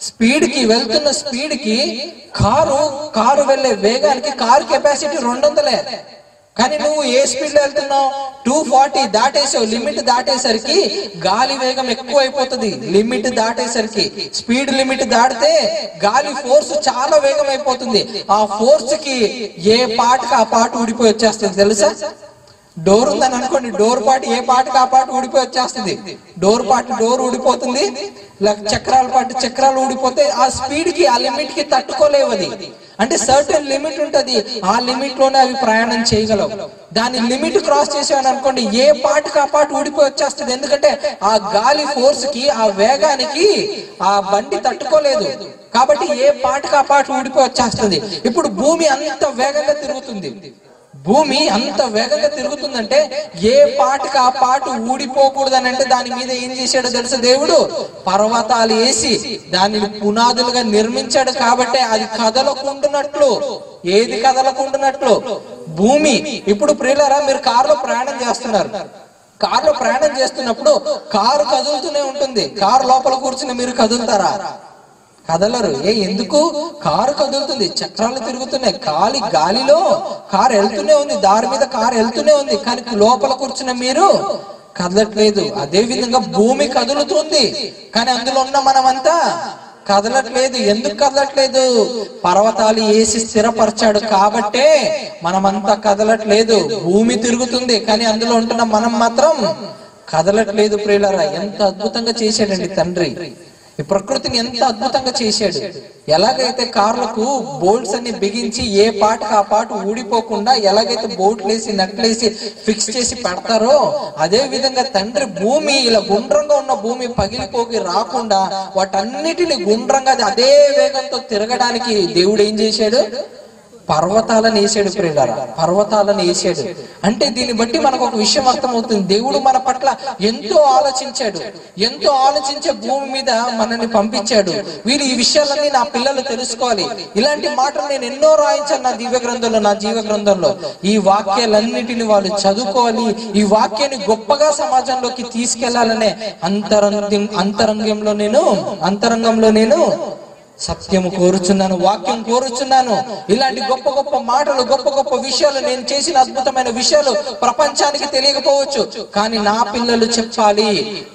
స్పీడ్ కి వెళ్తున్న స్పీడ్ కి కారు వెళ్లే వేగానికి కారు కెపాసిటీ 200. కానీ నువ్వు ఏ స్పీడ్ లో వెళ్తున్నావు? 240 దాటేసావు. లిమిట్ దాటేసరికి గాలి వేగం ఎక్కువ అయిపోతుంది. లిమిట్ దాటేసరికి, స్పీడ్ లిమిట్ దాటితే గాలి ఫోర్స్ చాలా వేగం అయిపోతుంది. ఆ ఫోర్స్ కి ఏ పాటకు ఆ పాట ఊడిపోయి వచ్చేస్తుంది తెలుసా? డోర్ ఉందని అనుకోండి, డోర్ పాటు ఏ పాటకు ఆ పాట ఊడిపోయి వచ్చేస్తుంది. డోర్ ఊడిపోతుంది, చక్రాల పాటు చక్రాలు ఊడిపోతే ఆ స్పీడ్ కి, ఆ లిమిట్ కి తట్టుకోలేవు. అది అంటే సర్టెన్ లిమిట్ ఉంటది, ఆ లిమిట్ లోనే అవి ప్రయాణం చేయగలవు. దాని లిమిట్ క్రాస్ చేసావని అనుకోండి, ఏ పాటకు ఆ పాట ఊడిపోయి వచ్చేస్తుంది. ఎందుకంటే ఆ గాలి ఫోర్స్ కి, ఆ వేగానికి ఆ బండి తట్టుకోలేదు. కాబట్టి ఏ పాటకు ఆ పాట ఊడిపోయి వచ్చేస్తుంది. ఇప్పుడు భూమి అంత వేగంగా తిరుగుతుంది. భూమి అంత వేగంగా తిరుగుతుందంటే ఏ పాటకు ఆ పాట ఊడిపోకూడదని అంటే దాని మీద ఏం చేశాడో తెలుసా? దేవుడు పర్వతాలు వేసి దానిని పునాదులుగా నిర్మించాడు. కాబట్టి అది కదలకుంటున్నట్లు, ఏది కదలకుంటున్నట్లు భూమి. ఇప్పుడు ప్రియులారా, మీరు కారులో ప్రయాణం చేస్తున్నారు. కారులో ప్రయాణం చేస్తున్నప్పుడు కారు కదులుతూనే ఉంటుంది. కారు లోపల కూర్చుని మీరు కదులుతారా? కదలరు. ఎందుకు? కారు కదులుతుంది, చక్రాలు తిరుగుతున్నాయి, గాలిలో కారు వెళ్తూనే ఉంది, దారి మీద కారు వెళ్తూనే ఉంది. కానీ లోపల కూర్చున్న మీరు కదలట్లేదు. అదే విధంగా భూమి కదులుతుంది, కానీ అందులో ఉన్న మనమంతా కదలట్లేదు. ఎందుకు కదలట్లేదు? పర్వతాలు వేసి స్థిరపరచాడు కాబట్టే మనమంతా కదలట్లేదు. భూమి తిరుగుతుంది, కానీ అందులో ఉంటున్న మనం మాత్రం కదలట్లేదు. ప్రియులారా, ఎంత అద్భుతంగా చేశాడండి తండ్రి! ఈ ప్రకృతిని ఎంత అద్భుతంగా చేశాడు. ఎలాగైతే కార్లకు బోల్ట్స్ అన్ని బిగించి ఏ పాటకు ఆ పాట ఊడిపోకుండా ఎలాగైతే బోట్లేసి నట్లేసి ఫిక్స్ చేసి పెడతారో, అదే విధంగా తండ్రి భూమి ఇలా గుండ్రంగా ఉన్న భూమి పగిలిపోకి రాకుండా వాటన్నిటిని గుండ్రంగా అదే వేగంతో తిరగడానికి దేవుడు ఏం చేశాడు? పర్వతాలను వేసాడు. ప్రియులారా, పర్వతాలను వేసాడు. అంటే దీన్ని బట్టి మనకు ఒక విషయం అర్థమవుతుంది. దేవుడు మన పట్ల ఎంతో ఆలోచించాడు, ఎంతో ఆలోచించే భూమి మీద మనల్ని పంపించాడు. వీళ్ళు ఈ విషయాలన్నీ నా పిల్లలు తెలుసుకోవాలి. ఇలాంటి మాటలు నేను ఎన్నో రాయించాను నా దివ్య గ్రంథంలో, నా జీవ గ్రంథంలో. ఈ వాక్యాలన్నిటిని వాళ్ళు చదువుకోవాలి. ఈ వాక్యాన్ని గొప్పగా సమాజంలోకి తీసుకెళ్లాలనే అంతరంగంలో నేను సత్యము కోరుచున్నాను, వాక్యం కోరుచున్నాను. ఇలాంటి గొప్ప గొప్ప మాటలు, గొప్ప గొప్ప విషయాలు, నేను చేసిన అద్భుతమైన విషయాలు ప్రపంచానికి తెలియకపోవచ్చు, కానీ నా పిల్లలు చెప్పాలి,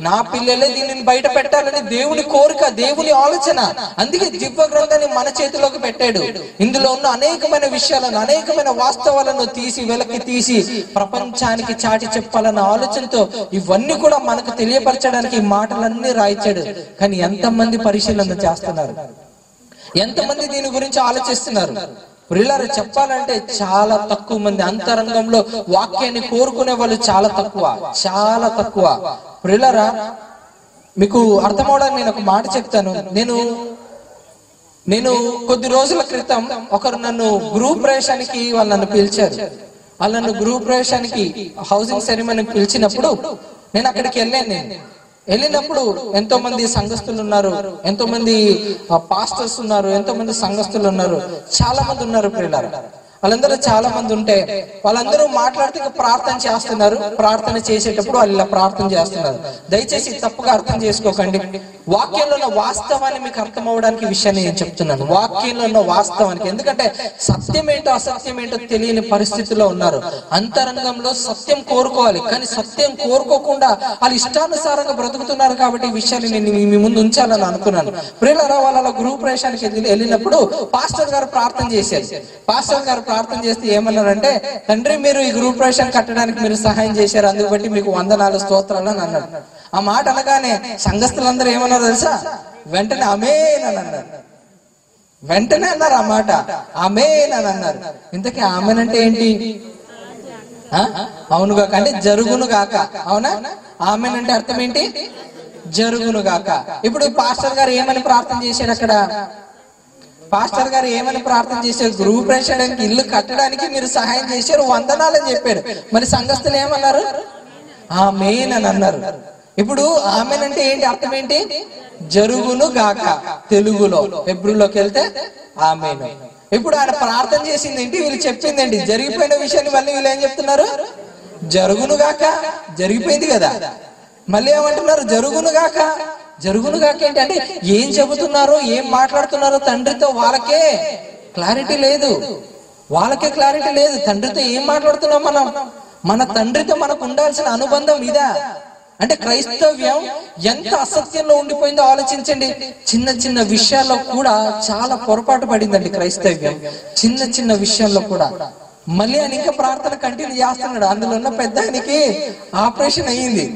నా పిల్లలే దీనిని బయట పెట్టాలని దేవుని కోరిక, దేవుని ఆలోచన. అందుకే దివ్య గ్రంథాన్ని మన చేతిలోకి పెట్టాడు. ఇందులో ఉన్న అనేకమైన విషయాలను, అనేకమైన వాస్తవాలను వెలకి తీసి ప్రపంచానికి చాటి చెప్పాలన్న ఆలోచనతో ఇవన్నీ కూడా మనకు తెలియపరచడానికి ఈ మాటలన్నీ రాయించాడు. కానీ ఎంతమంది పరిశీలన చేస్తున్నారు? ఎంతమంది దీని గురించి ఆలోచిస్తున్నారు? ప్రియులారా, చెప్పాలంటే చాలా తక్కువ మంది. అంతరంగంలో వాక్యాన్ని కోరుకునే వాళ్ళు చాలా తక్కువ. ప్రియులారా, మీకు అర్థమవడానికి నేను ఒక మాట చెప్తాను. నేను కొద్ది రోజుల క్రితం ఒకరు నన్ను గృహ ప్రవేశానికి వాళ్ళు నన్ను పిలిచారు. వాళ్ళు నన్ను గృహ ప్రవేశానికి హౌసింగ్ సెరమనీ పిలిచినప్పుడు నేను అక్కడికి వెళ్ళినప్పుడు ఎంతో మంది సంఘస్థులు ఉన్నారు, ఎంతో మంది పాస్టర్స్ ఉన్నారు, ఎంతో మంది సంఘస్థులు ఉన్నారు, చాలా మంది ఉన్నారు ప్రియులారా. వాళ్ళందరూ చాలా మంది ఉంటే వాళ్ళందరూ మాట్లాడితే ప్రార్థన చేస్తున్నారు. ప్రార్థన చేసేటప్పుడు వాళ్ళు ఇలా ప్రార్థన చేస్తున్నారు. దయచేసి తప్పుగా అర్థం చేసుకోకండి. వాక్యంలో ఉన్న వాస్తవాన్ని మీకు అర్థం అవడానికి విషయాన్ని నేను చెప్తున్నాను. వాక్యంలో ఉన్న వాస్తవానికి, ఎందుకంటే సత్యం ఏంటో అసత్యం ఏంటో తెలియని పరిస్థితిలో ఉన్నారు. అంతరంగంలో సత్యం కోరుకోవాలి, కానీ సత్యం కోరుకోకుండా వాళ్ళు ఇష్టానుసారంగా బ్రతుకుతున్నారు. కాబట్టి ఈ విషయాన్ని నేను మీ ముందు ఉంచాలని అనుకున్నాను. ప్రియులారా, వాళ్ళ గృహ ప్రవేశానికి వెళ్ళినప్పుడు పాస్టర్ గారు ప్రార్థన చేశారు. పాస్టర్ గారు ప్రార్థన చేస్తే ఏమన్నారంటే, తండ్రి మీరు ఈ గృహ ప్రవేశం కట్టడానికి మీరు సహాయం చేశారు, అందుకు బట్టి మీకు వందనాలు స్తోత్రాలు అని అన్నాడు. ఆ మాట అనగానే సంఘస్థులందరూ ఏమన్నారు తెలుసా? వెంటనే ఆమేన్ అని అన్నారు. వెంటనే అన్నారు ఆ మాట, ఆమేన్ అని అన్నారు. ఇంతకీ ఆమేన్ అంటే ఏంటి? అవును గాక అంటే జరుగును గాక. అవునా? ఆమేన్ అంటే అర్థం ఏంటి? జరుగును గాక. ఇప్పుడు పాస్టర్ గారు ఏమని ప్రార్థన చేశాడు అక్కడ? పాస్టర్ గారు ఏమని ప్రార్థన చేశారు? గృహ ప్రవేశానికి ఇల్లు కట్టడానికి మీరు సహాయం చేశారు, వందనాలని చెప్పారు. మరి సంఘస్థులు ఏమన్నారు? ఆమేన్ అని అన్నారు. ఇప్పుడు ఆమేన్ అంటే ఏంటి? అర్థం ఏంటి? జరుగును గాక. తెలుగులో హెబ్రూలోకి వెళ్తే ఆమేన్. ఇప్పుడు ఆయన ప్రార్థన చేసింది ఏంటి? వీళ్ళు చెప్పింది ఏంటి? జరిగిపోయిన విషయాన్ని మళ్ళీ వీళ్ళు ఏం చెప్తున్నారు? జరుగును గాక. జరిగిపోయింది కదా, మళ్ళీ ఏమంటున్నారు? జరుగును గాక. జరుగును గాక ఏంటి అంటే ఏం చెబుతున్నారో ఏం మాట్లాడుతున్నారో తండ్రితో వాళ్ళకే క్లారిటీ లేదు. వాళ్ళకే క్లారిటీ లేదు. తండ్రితో ఏం మాట్లాడుతున్నాం మనం? మన తండ్రితో మనకు ఉండాల్సిన అనుబంధం ఇదా? అంటే క్రైస్తవ్యం ఎంత అసత్యంలో ఉండిపోయిందో ఆలోచించండి. చిన్న చిన్న విషయాల్లో కూడా చాలా పొరపాటు పడిందండి క్రైస్తవ్యం. చిన్న చిన్న విషయాల్లో కూడా. మళ్ళీ ఆయన ఇంకా ప్రార్థన కంటిన్యూ చేస్తున్నాడు. అందులో ఉన్న పెద్ద ఆయనకి ఆపరేషన్ అయ్యింది,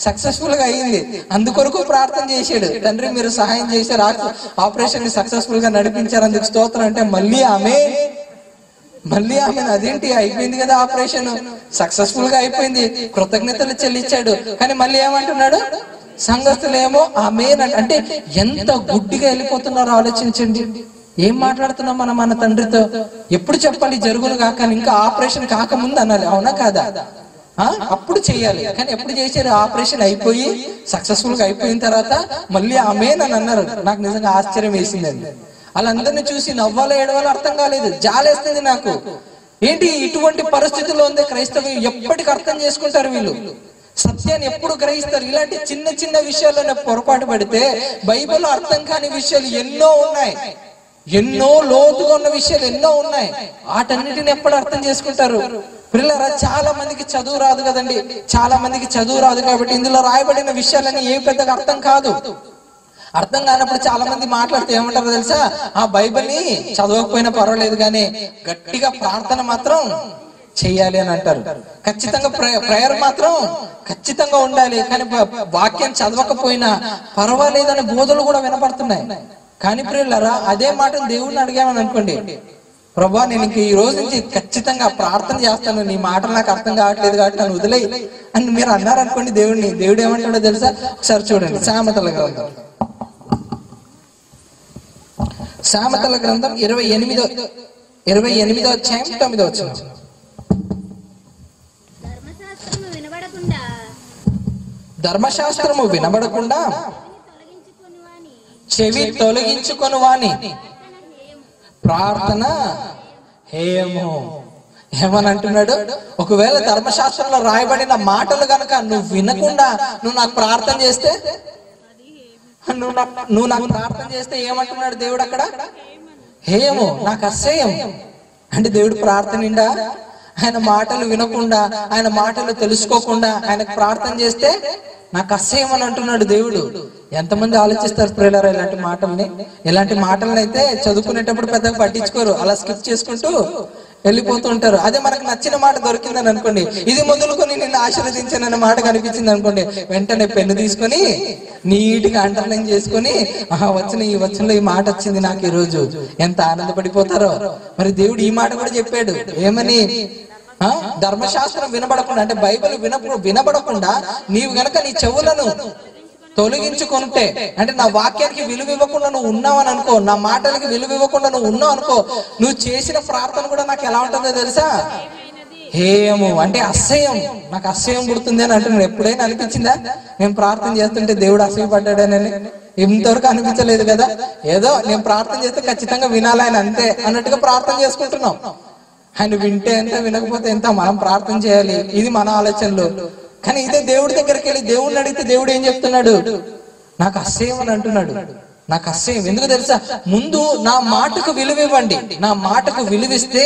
సక్సెస్ఫుల్ గా అయ్యింది. అందుకొరకు ప్రార్థన చేశాడు, తండ్రి మీరు సహాయం చేశారు, ఆపరేషన్ ని సక్సెస్ఫుల్ గా నడిపించారు, అందుకు స్తోత్రం అంటే మళ్ళీ ఆమె అదేంటి అయిపోయింది కదా, ఆపరేషన్ సక్సెస్ఫుల్ గా అయిపోయింది, కృతజ్ఞతలు చెల్లించాడు. కానీ మళ్ళీ ఏమంటున్నాడు? సంఘస్థులేమో ఆమేన్ అంటే ఎంత గుడ్డిగా వెళ్ళిపోతున్నారో ఆలోచించండి. ఏం మాట్లాడుతున్నాం మనం మన తండ్రితో? ఎప్పుడు చెప్పాలి జరుగును కాక? ఇంకా ఆపరేషన్ కాకముందు అనాలి, అవునా కాదా? అప్పుడు చెయ్యాలి. కానీ ఎప్పుడు చేశారు? ఆపరేషన్ అయిపోయి సక్సెస్ఫుల్ గా అయిపోయిన తర్వాత మళ్ళీ ఆమేన్ అని అన్నారు. నాకు నిజంగా ఆశ్చర్యం వేసిందండి. వాళ్ళందరినీ చూసి నవ్వాలో ఏడవాలో అర్థం కాలేదు, జాలేస్తుంది నాకు. ఏంటి ఇటువంటి పరిస్థితుల్లో ఉంది క్రైస్తవం? ఎప్పటికి అర్థం చేసుకుంటారు వీళ్ళు, సత్యాన్ని ఎప్పుడు గ్రహిస్తారు? ఇలాంటి చిన్న చిన్న విషయాల్లోనే పొరపాటు పడితే బైబిల్లో అర్థం కాని విషయాలు ఎన్నో ఉన్నాయి, ఎన్నో లోతుగా ఉన్న విషయాలు ఎన్నో ఉన్నాయి. వాటన్నిటిని ఎప్పుడు అర్థం చేసుకుంటారు? పిల్లరా, చాలా మందికి చదువు రాదు కదండి, చాలా మందికి చదువు రాదు. కాబట్టి ఇందులో రాయబడిన విషయాలన్నీ ఏ పెద్దగా అర్థం కాదు. అర్థం కానప్పుడు చాలా మంది మాట్లాడితే ఏమంటారో తెలుసా? ఆ బైబిల్ని చదవకపోయినా పర్వాలేదు కానీ గట్టిగా ప్రార్థన మాత్రం చెయ్యాలి అని అంటారు. ఖచ్చితంగా ప్రేయర్ మాత్రం ఖచ్చితంగా ఉండాలి. కానీ వాక్యం చదవకపోయినా పర్వాలేదనే బోధలు కూడా వినపడుతున్నాయి. కానీ ప్రియులారా, అదే మాటను దేవుడిని అడిగామని అనుకోండి, ప్రభా నేను ఇంక ఈ రోజు నుంచి ఖచ్చితంగా ప్రార్థన చేస్తాను, నీ మాటలు నాకు అర్థం కావట్లేదు కాబట్టి నన్ను వదిలేయి అని మీరు అన్నారు అనుకోండి, దేవుడు ఏమంటాడో తెలుసా? ఒకసారి చూడండి, సామెతల గ్రంథం 28వ అధ్యాయం 9వ వచనం. ధర్మశాస్త్రము వినబడకుండా చెవి తొలగించుకొని వాని ప్రార్థన హేయము. ఏమని అంటున్నాడు? ఒకవేళ ధర్మశాస్త్రంలో రాయబడిన మాటలు గనక నువ్వు వినకుండా నువ్వు నాకు ప్రార్థన చేస్తే, నువ్వు నాకు ప్రార్థన చేస్తే ఏమంటున్నాడు దేవుడు అక్కడ? హేయము, నాకు అసహ్యం. అంటే దేవుడు ప్రార్థన నిండా ఆయన మాటలు వినకుండా, ఆయన మాటలు తెలుసుకోకుండా ఆయనకు ప్రార్థన చేస్తే నాకు అసహ్యం అని అంటున్నాడు దేవుడు. ఎంతమంది ఆలోచిస్తారు ప్రియులారా ఇలాంటి మాటల్ని? ఇలాంటి మాటలను అయితే చదువుకునేటప్పుడు పెద్దగా పట్టించుకోరు, అలా స్కిప్ చేసుకుంటూ వెళ్ళిపోతూ ఉంటారు. అదే మనకు నచ్చిన మాట దొరికిందని అనుకోండి, ఇది మొదలుకొని నిన్ను ఆశీర్వదించానన్న మాట కనిపించింది అనుకోండి, వెంటనే పెన్ను తీసుకొని నీట్గా అండర్లైన్ చేసుకొని ఈ వచనంలో ఈ మాట వచ్చింది నాకు ఈ రోజు, ఎంత ఆనందపడిపోతారో. మరి దేవుడు ఈ మాట కూడా చెప్పాడు, ఏమని? ధర్మశాస్త్రం వినబడకుండా, అంటే బైబిల్ వినబడకుండా నీవు గనక నీ చెవులను తొలగించుకుంటే, అంటే నా వాక్యానికి విలువ ఇవ్వకుండా నువ్వు ఉన్నావు అని అనుకో, నా మాటలకి విలువ ఇవ్వకుండా నువ్వు ఉన్నావు అనుకో, నువ్వు చేసిన ప్రార్థన కూడా నాకు ఎలా ఉంటుందో తెలుసా? హేయము, అంటే అసహ్యం. నాకు అసహ్యం పుడుతుంది అని అంటున్నాడు. ఎప్పుడైనా అనిపించిందా నేను ప్రార్థన చేస్తుంటే దేవుడు అసహ్యపడ్డాడని? ఇంతవరకు అనిపించలేదు కదా. ఏదో నేను ప్రార్థన చేస్తే ఖచ్చితంగా వినాలి ఆయన, అంతే అన్నట్టుగా ప్రార్థన చేసుకుంటున్నాం. ఆయన వింటే ఎంత, వినకపోతే ఎంత, మనం ప్రార్థన చేయాలి, ఇది మన ఆలోచనలు. కానీ ఇదే దేవుడి దగ్గరికి వెళ్ళి దేవుడిని అడిగితే దేవుడు ఏం చెప్తున్నాడు? నాకు అసహ్యం అని అంటున్నాడు. నాకు అసహ్యం. ఎందుకు తెలుసా? ముందు నా మాటకు విలువ ఇవ్వండి. నా మాటకు విలువిస్తే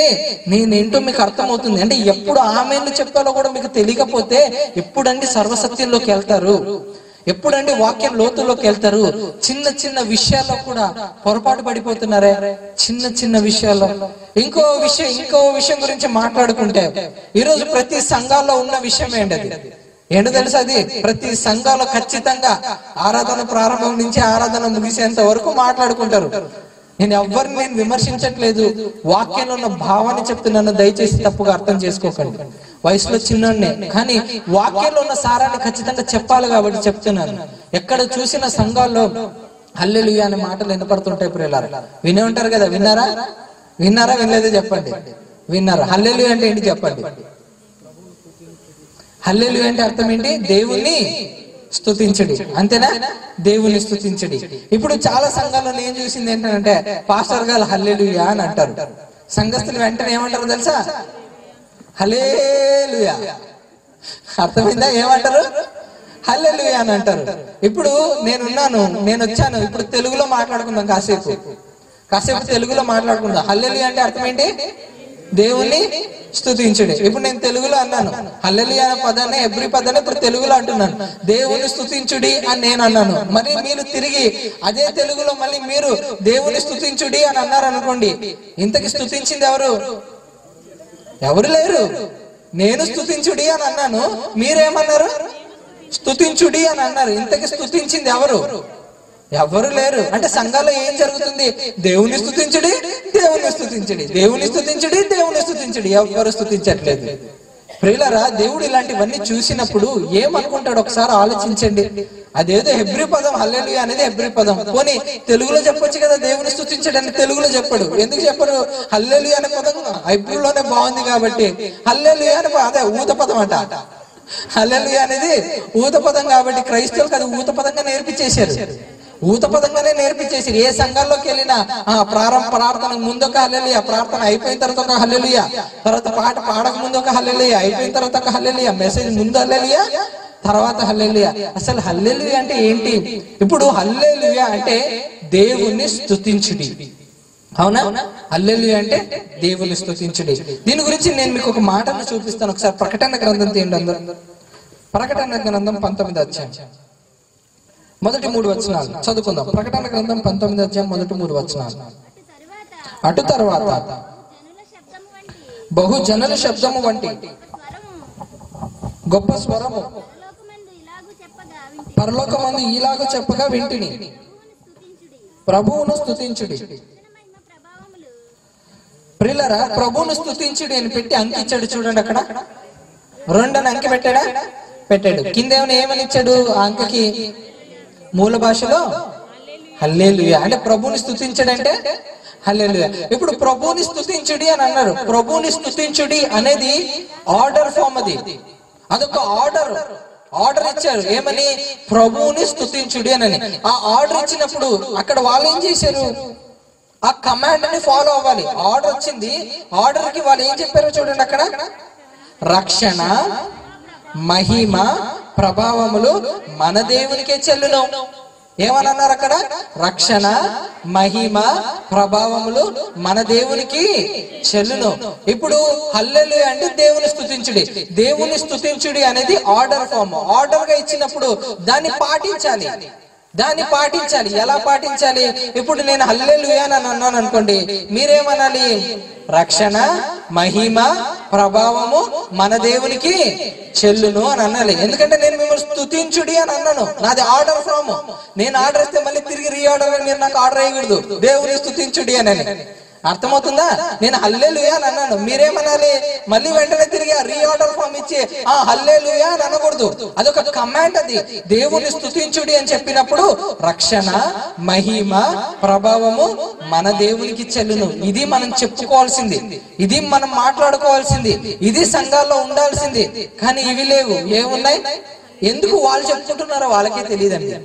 నేనేంటో మీకు అర్థమవుతుంది. అంటే ఎప్పుడు ఆమెను చెప్పాలో కూడా మీకు తెలియకపోతే ఎప్పుడండి సర్వసత్యంలోకి వెళ్తారు? ఎప్పుడండి వాక్యం లోతుల్లోకి వెళ్తారు? చిన్న చిన్న విషయాల్లో కూడా పొరపాటు పడిపోతున్నారే, చిన్న చిన్న విషయాల్లో. ఇంకో విషయం గురించి మాట్లాడుకుంటే, ఈరోజు ప్రతి సంఘాల్లో ఉన్న విషయం ఏంటో తెలుసా? అది ప్రతి సంఘంలో ఖచ్చితంగా ఆరాధన ప్రారంభం నుంచి ఆరాధన ముగిసేంత వరకు మాట్లాడుకుంటారు. నేను విమర్శించట్లేదు, వాక్యంలో ఉన్న భావాన్ని చెప్తున్నాను, దయచేసి తప్పుగా అర్థం చేసుకోకండి. వయసులో చిన్నోడ్నే, కానీ వాక్యంలో ఉన్న సారాన్ని ఖచ్చితంగా చెప్పాలి కాబట్టి చెప్తున్నాను. ఎక్కడ చూసిన సంఘాల్లో హల్లెలూయా అనే మాటలు వినపడుతుంటాయి. ప్రియులారా, వినే ఉంటారు కదా. విన్నారా? వినలేదో చెప్పండి. విన్నారా? హల్లెలూయా అంటే ఏంటి చెప్పండి? హల్లెలూయా అంటే అర్థం ఏంటి? దేవుణ్ణి స్తుతించడి, అంతేనా? దేవుని స్తుతించడి. ఇప్పుడు చాలా సంఘాల్లో నేను చూసింది ఏంటంటే, పాస్టర్ గారు హల్లెలూయా అని అంటారు. సంఘస్థులు వెంటనే ఏమంటారు తెలుసా? హల్లెలూయా. అర్థమైందా? ఏమంటారు? హల్లెలూయా అని అంటారు. ఇప్పుడు నేను వచ్చాను, ఇప్పుడు తెలుగులో మాట్లాడుకుందాం. కాసేపు తెలుగులో మాట్లాడుకుందాం. హల్లెలూయా అంటే అర్థం ఏంటి? దేవుణ్ణి స్తుతించుడి. ఇప్పుడు నేను తెలుగులో అన్నాను హల్లెలూయా అనే పదాన్ని, ఎవ్రీ పదాన్ని ఇప్పుడు తెలుగులో అంటున్నాను. దేవుని స్తుతించుడి అని నేను అన్నాను. మరి మీరు తిరిగి అదే తెలుగులో మళ్ళీ మీరు దేవుని స్తుతించుడి అని అన్నారు అనుకోండి, ఇంతకి స్తుతించింది ఎవరు లేరు. నేను స్తుతించుడి అని అన్నాను, మీరేమన్నారు? స్తుతించుడి అని అన్నారు. ఇంతకి స్తుతించింది ఎవరు లేరు. అంటే సంఘాల్లో ఏం జరుగుతుంది? దేవుని స్తుతించుడి, దేవుని స్తుతించుడి, దేవుని స్తుతించుడి, దేవుని స్తుతించుడి. ఎవరు స్తుతించట్లేదు. ప్రియులారా, దేవుడు ఇలాంటివన్నీ చూసినప్పుడు ఏమనుకుంటాడు ఒకసారి ఆలోచించండి. అదేదో హెబ్రీ పదం, హల్లెలూయా అనేది హెబ్రీ పదం. పోనీ తెలుగులో చెప్పొచ్చు కదా దేవుని స్తుతించడని. తెలుగులో చెప్పడు. ఎందుకు చెప్పరు? హల్లెలూయా అనే పదం హెబ్రీలోనే బాగుంది కాబట్టి. హల్లెలూయా అని అదే ఊత పదం అంట. హల్లెలూయా అనేది ఊత పదం కాబట్టి క్రైస్తవులకు అది ఊత పదంగా నేర్పించేశారు. ఊతపదంగానే నేర్పించేసి ఏ సంఘాల్లోకి వెళ్ళినా ప్రార్థన ముందు ఒక హల్లెలూయా, ప్రార్థన అయిపోయిన తర్వాత ఒక హల్లెలూయా, తర్వాత పాట పాడక ముందు ఒక హల్లెలూయా, అయిపోయిన తర్వాత ఒక హల్లెలూయా, మెసేజ్ ముందు హల్లెలూయా, తర్వాత హల్లెలూయా. అసలు హల్లెలూయా అంటే ఏంటి? ఇప్పుడు హల్లెలూయా అంటే దేవుణ్ణి స్తుతించుడి, అవునా? హల్లెలూయా అంటే దేవుని స్తుతించుడి. దీని గురించి నేను మీకు ఒక మాటను చూపిస్తాను. ఒకసారి ప్రకటన గ్రంథం తీయండి అందరూ. ప్రకటన గ్రంథం 19వ అధ్యాయం మొదటి 3 వచనాలు చదువుకుందాం. ప్రకటన గ్రంథం 19వ అధ్యాయం మొదటి 3 వచనాలు. అటు తర్వాత బహు జనుల శబ్దము వంటి గొప్ప స్వరము పరలోకమందు ఇలాగు చెప్పగా వింటిని, ప్రభువును స్తుతించుడి. ప్రియులారా, ప్రభువును స్తుతించుడి అని పెట్టి అంకిచ్చాడు. చూడండి, అక్కడ 2 అని అంకి పెట్టాడు. కింద ఏమని ఇచ్చాడు? ఆ అంకకి మూల భాషలో హల్లెలూయా. అంటే ప్రభువుని స్తుతించడంటే హల్లెలూయా. ఇప్పుడు ప్రభువుని స్తుతించుడి అని అన్నారు. ప్రభువుని స్తుతించుడి అనేది ఆర్డర్ ఫామ్. అదొక ఆర్డర్ ఇచ్చారు. ఏమని? ప్రభువుని స్తుతించుడి అని. ఆ ఆర్డర్ ఇచ్చినప్పుడు అక్కడ వాళ్ళు ఏం చేశారు? ఆ కమాండ్ ని ఫాలో అవ్వాలి. ఆర్డర్ వచ్చింది, ఆర్డర్ కి వాళ్ళు ఏం చెప్పారో చూడండి. అక్కడ రక్షణ, మహిమ, ప్రభావములు మన దేవునికే చెల్లును. ఏమన్నారు అక్కడ? రక్షణ, మహిమ, ప్రభావములు మన దేవునికి చెల్లును. ఇప్పుడు హల్లెలూయా అంటే దేవుని స్తుతించుడి. దేవుని స్తుతించుడి అనేది ఆర్డర్ ఫామ్. ఆర్డర్ గా ఇచ్చినప్పుడు దాన్ని పాటించాలి. ఎలా పాటించాలి? ఇప్పుడు నేను హల్లెలూయా అని అన్నాను అనుకోండి, మీరేమనాలి? రక్షణ, మహిమ, ప్రభావము మన దేవునికి చెల్లును అని అనాలి. ఎందుకంటే నేను మిమ్మల్ని స్తుతించుడి అని అన్నాను. నాది ఆర్డర్ ఫ్రమ్. నేను ఆర్డర్ ఇస్తే మళ్ళీ తిరిగి రీఆర్డర్ మీరు నాకు ఆర్డర్ వేయకూడదు. దేవుని స్తుతించుడి అని. అర్థమవుతుందా? నేను హల్లెలూయా అని అన్నాను, మీరేమనాలి? మళ్ళీ వెంటనే తిరిగి రీఆర్డర్ ఫామ్ ఇచ్చి హల్లెలూయా అని అనకూడదు. అదొక కమాండ్. అది దేవుని స్తుతించుడి అని చెప్పినప్పుడు రక్షణ, మహిమ, ప్రభావము మన దేవునికి చెల్లును. ఇది మనం చెప్పుకోవాల్సింది, ఇది మనం మాట్లాడుకోవాల్సింది, ఇది సంఘాల్లో ఉండాల్సింది. కానీ ఇవి లేవు. ఏమున్నాయి? ఎందుకు వాళ్ళు చెప్పుకుంటున్నారో వాళ్ళకే తెలియదండి.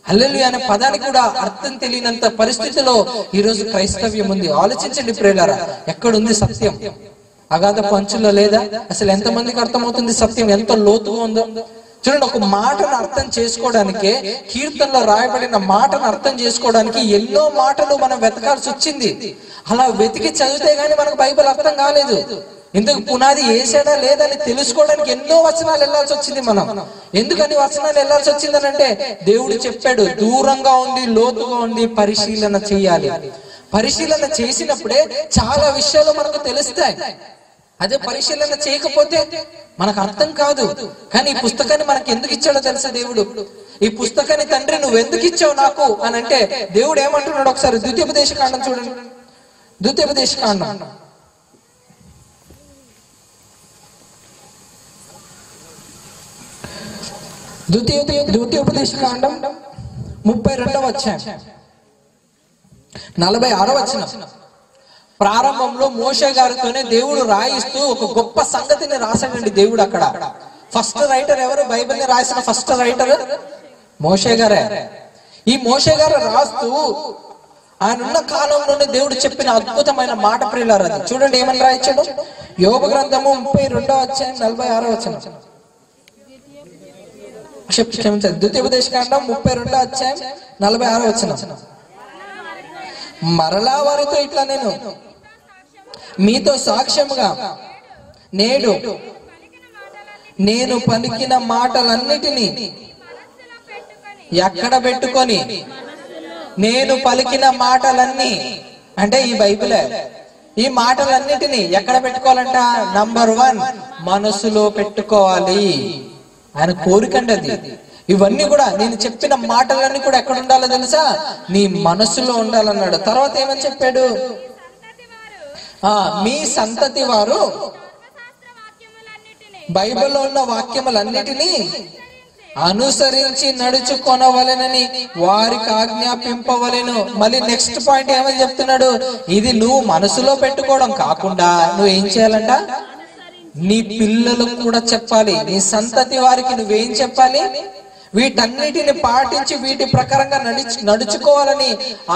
హల్లెలూయా అనే పదానికి కూడా అర్థం తెలియనంత పరిస్థితిలో ఈ రోజు క్రైస్తవ్యం ఉంది. ఆలోచించండి ప్రియులారా, ఎక్కడుంది సత్యం? అగాధ పంచుల్లో లేదా? అసలు ఎంతమందికి అర్థమవుతుంది సత్యం ఎంత లోతుగా ఉందో? చూడండి, ఒక మాటను అర్థం చేసుకోవడానికే, కీర్తనలో రాయబడిన మాటను అర్థం చేసుకోవడానికి ఎన్నో మాటలు మనం వెతకాల్సి వచ్చింది. అలా వెతికి చదివితే గానీ మనకు బైబిల్ అర్థం కాలేదు. ఇందుకు పునాది వేసాడా లేదని తెలుసుకోవడానికి ఎన్నో వచనాలు వెళ్లాల్సి వచ్చింది మనం. ఎందుకని వచనాలు వెళ్లాల్సి వచ్చిందని అంటే, దేవుడు చెప్పాడు దూరంగా ఉంది, లోతుగా ఉంది, పరిశీలన చేయాలి. పరిశీలన చేసినప్పుడే చాలా విషయాలు మనకు తెలుస్తాయి. అదే పరిశీలన చేయకపోతే మనకు అర్థం కాదు. కానీ ఈ పుస్తకాన్ని మనకి ఎందుకు ఇచ్చాడో తెలుసా దేవుడు? ఈ పుస్తకాన్ని తండ్రి నువ్వు ఎందుకు ఇచ్చావు నాకు అని అంటే, దేవుడు ఏమంటున్నాడు ఒకసారి ద్వితీయోపదేశ కాండం చూడండి. ద్వితీయోపదేశ కాండం ద్వితీయోపదేశ కాండం 32వ అధ్యాయం 46వ వచనం. ప్రారంభంలో మోషే గారితోనే దేవుడు రాయిస్తూ ఒక గొప్ప సంగతిని రాశాడండి దేవుడు అక్కడ. ఫస్ట్ రైటర్ ఎవరు? బైబిల్ ని రాసిన ఫస్ట్ రైటర్ మోషే గారే. ఈ మోషే గారు రాస్తూ ఆయన ఉన్న కాలంలోనే దేవుడు చెప్పిన అద్భుతమైన మాట ప్రియులారా. చూడండి ఏమని రాయించాడు. యోబు గ్రంథము 32వ అధ్యాయం 46వ వచనం. క్షమించండి, ద్వితీయోపదేశ కాండం 32వ అధ్యాయం 46వ వచనం. మరలా వారితో ఇట్లా నేను మీతో సాక్ష్యముగా నేడు నేను పలికిన మాటలన్నిటినీ ఎక్కడ పెట్టుకొని, నేను పలికిన మాటలన్నీ అంటే ఈ బైబిలే. ఈ మాటలన్నిటినీ ఎక్కడ పెట్టుకోవాలంట? నంబర్ 1 మనసులో పెట్టుకోవాలి. ఆయన కోరికండి అది. ఇవన్నీ కూడా నేను చెప్పిన మాటలన్నీ కూడా ఎక్కడ ఉండాలో తెలుసా? నీ మనసులో ఉండాలన్నాడు. తర్వాత ఏమని చెప్పాడు? మీ సంతతి వారు బైబిల్లో ఉన్న వాక్యములన్నిటినీ అనుసరించి నడుచుకొనవలెనని వారికి ఆజ్ఞాపింపవలెను. మళ్ళీ నెక్స్ట్ పాయింట్ ఏమని చెప్తున్నాడు? ఇది నువ్వు మనసులో పెట్టుకోవడం కాకుండా నువ్వు ఏం చేయాలంట? నీ పిల్లలకు కూడా చెప్పాలి. నీ సంతతి వారికి నువ్వేం చెప్పాలి? వీటన్నిటిని పాటించి వీటి ప్రకారంగా నడుచుకోవాలని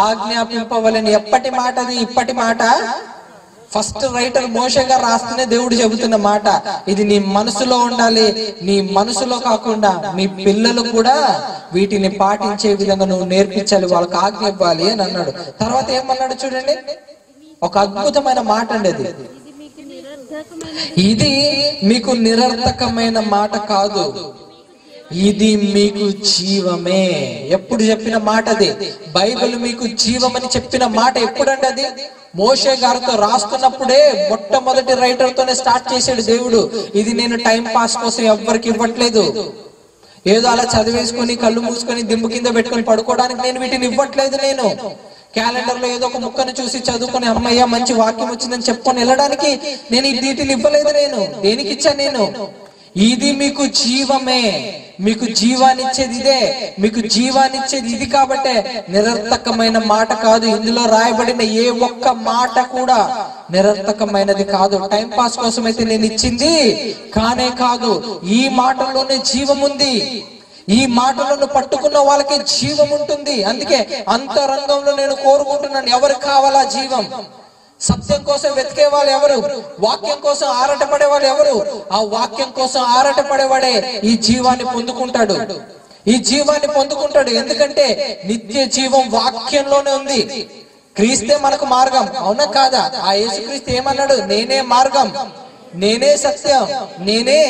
ఆజ్ఞాపింపవలని. ఎప్పటి మాట అది? ఇప్పటి మాట. ఫస్ట్ రైటర్ మోషే గారు రాస్తూనే దేవుడు చెబుతున్న మాట. ఇది నీ మనసులో ఉండాలి. నీ మనసులో కాకుండా మీ పిల్లలు కూడా వీటిని పాటించే విధంగా నువ్వు నేర్పించాలి, వాళ్ళకి ఆజ్ఞ ఇవ్వాలి అని అన్నాడు. తర్వాత ఏమన్నాడు చూడండి, ఒక అద్భుతమైన మాట అండి అది. ఇది మీకు నిరర్థకమైన మాట కాదు, ఇది మీకు జీవమే. ఎప్పుడు చెప్పిన మాట అది? బైబిల్ మీకు జీవమని చెప్పిన మాట ఎప్పుడంటే అది మోషే గారితో రాస్తున్నప్పుడే. మొట్టమొదటి రైటర్ తోనే స్టార్ట్ చేశాడు దేవుడు. ఇది నేను టైం పాస్ కోసం ఎవ్వరికి ఇవ్వట్లేదు. ఏదో అలా చదివేసుకొని కళ్ళు మూసుకొని దిమ్ము కింద పెట్టుకొని పడుకోవడానికి నేను వీటిని ఇవ్వట్లేదు. నేను క్యాలెండర్ లో ఏదో ఒక ముక్కను చూసి చదువుకొని అమ్మయ్య మంచి వాక్యం వచ్చిందని చెప్పుకొని వెళ్ళడానికి నేను వీటిని ఇవ్వలేదు. నేను దేనికి ఇచ్చా? నేను ఇది మీకు జీవమే. మీకు జీవాన్నిచ్చేది ఇదే. మీకు జీవాన్నిచ్చేది ఇది కాబట్టే నిరర్థకమైన మాట కాదు. ఇందులో రాయబడిన ఏ ఒక్క మాట కూడా నిరర్థకమైనది కాదు. టైం పాస్ కోసం అయితే నేను ఇచ్చింది కానే కాదు. ఈ మాటల్లోనే జీవం ఉంది. ఈ మాటలను పట్టుకున్న వాళ్ళకి జీవం ఉంటుంది. అందుకే అంతరంగంలో నేను కోరుకుంటున్నాను, ఎవరికి కావాలా జీవం? సత్యం కోసం వెతికే వాళ్ళు ఎవరు? వాక్యం కోసం ఆరాట పడేవాడు ఎవరు? ఆ వాక్యం కోసం ఆరాట పడేవాడే ఈ జీవాన్ని పొందుకుంటాడు. ఈ జీవాన్ని పొందుకుంటాడు. ఎందుకంటే నిత్య జీవం వాక్యంలోనే ఉంది. క్రీస్తే మనకు మార్గం, అవునా కాదా? ఆ యేసుక్రీస్తు ఏమన్నాడు? నేనే మార్గం, నేనే సత్యం, నేనే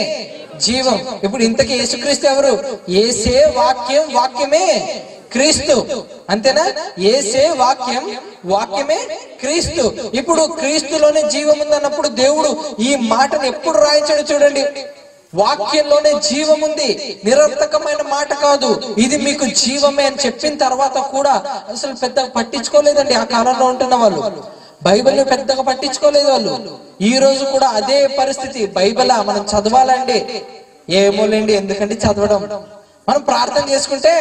జీవం. ఇప్పుడు ఇంతకీ యేసుక్రీస్తు ఎవరు? యేసే వాక్యం, వాక్యమే క్రీస్తు. అంతేనా? యేసే వాక్యం, వాక్యమే క్రీస్తు. ఇప్పుడు క్రీస్తులోనే జీవం ఉందన్నప్పుడు దేవుడు ఈ మాటను ఎప్పుడు రాయించాడు చూడండి. వాక్యంలోనే జీవం ఉంది, నిరర్థకమైన మాట కాదు, ఇది మీకు జీవమే అని చెప్పిన తర్వాత కూడా అసలు పెద్ద పట్టించుకోలేదండి ఆ కాలంలో ఉంటున్న వాళ్ళు. బైబిల్ని పెద్దగా పట్టించుకోలేదు వాళ్ళు. ఈ రోజు కూడా అదే పరిస్థితి. బైబిల్ మనం చదవాలండి, ఏమోలేండి ఎందుకంటే చదవడం, మనం ప్రార్థన చేసుకుంటే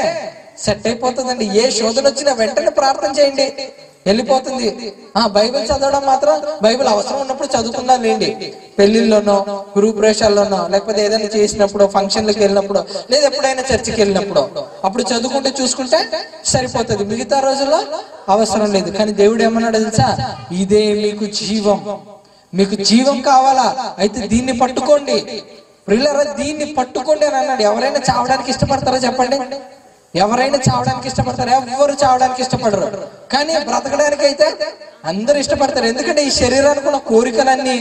సెట్ అయిపోతుందండి. ఏ శోధన వచ్చినా వెంటనే ప్రార్థన చేయండి, వెళ్ళిపోతుంది. బైబిల్ చదవడం మాత్రం బైబిల్ అవసరం ఉన్నప్పుడు చదువుకుందాం లేండి. పెళ్లిళ్ళలోనో, గృహప్రవేశాల్లోనో, లేకపోతే ఏదైనా చేసినప్పుడు, ఫంక్షన్లకు వెళ్ళినప్పుడు, లేదా ఎప్పుడైనా చర్చికి వెళ్ళినప్పుడు అప్పుడు చదువుకుంటే చూసుకుంటే సరిపోతుంది. మిగతా రోజుల్లో అవసరం లేదు. కానీ దేవుడు ఏమన్నాడు తెలుసా? ఇదే మీకు జీవం. మీకు జీవం కావాలా? అయితే దీన్ని పట్టుకోండి. ప్రియులారా, దీన్ని పట్టుకోండి అని అన్నాడు. ఎవరైనా చావడానికి ఇష్టపడతారా చెప్పండి? ఎవరైనా చావడానికి ఇష్టపడతారు? ఎవరు చావడానికి ఇష్టపడరు. కానీ బ్రతకడానికి అయితే అందరూ ఇష్టపడతారు. ఎందుకంటే ఈ శరీరానికి ఉన్న కోరికలన్నీ,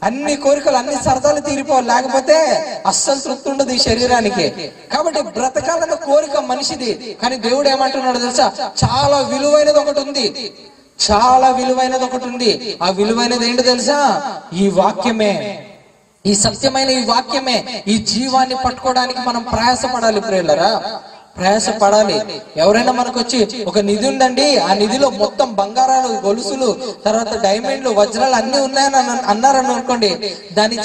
అన్ని కోరికలు, అన్ని సరదాలు తీరిపోవాలి, లేకపోతే అస్సలు తృప్తి ఉండదు ఈ శరీరానికి. కాబట్టి బ్రతకాలన్న కోరిక మనిషిది. కానీ దేవుడు ఏమంటున్నాడు తెలుసా? చాలా విలువైనది ఒకటి ఉంది, చాలా విలువైనది ఒకటి ఉంది. ఆ విలువైనది ఏంటో తెలుసా? ఈ వాక్యమే, ఈ సత్యమైన ఈ వాక్యమే. ఈ జీవాన్ని పట్టుకోవడానికి మనం ప్రయాసపడాలి ప్రియులారా, ప్రయాసపడాలి. ఎవరైనా మనకు వచ్చి ఒక నిధి ఉందండి, ఆ నిధిలో మొత్తం బంగారాలు, గొలుసులు, తర్వాత డైమండ్లు, వజ్రాలు అన్ని ఉన్నాయని అన్నారని అనుకోండి, దాన్ని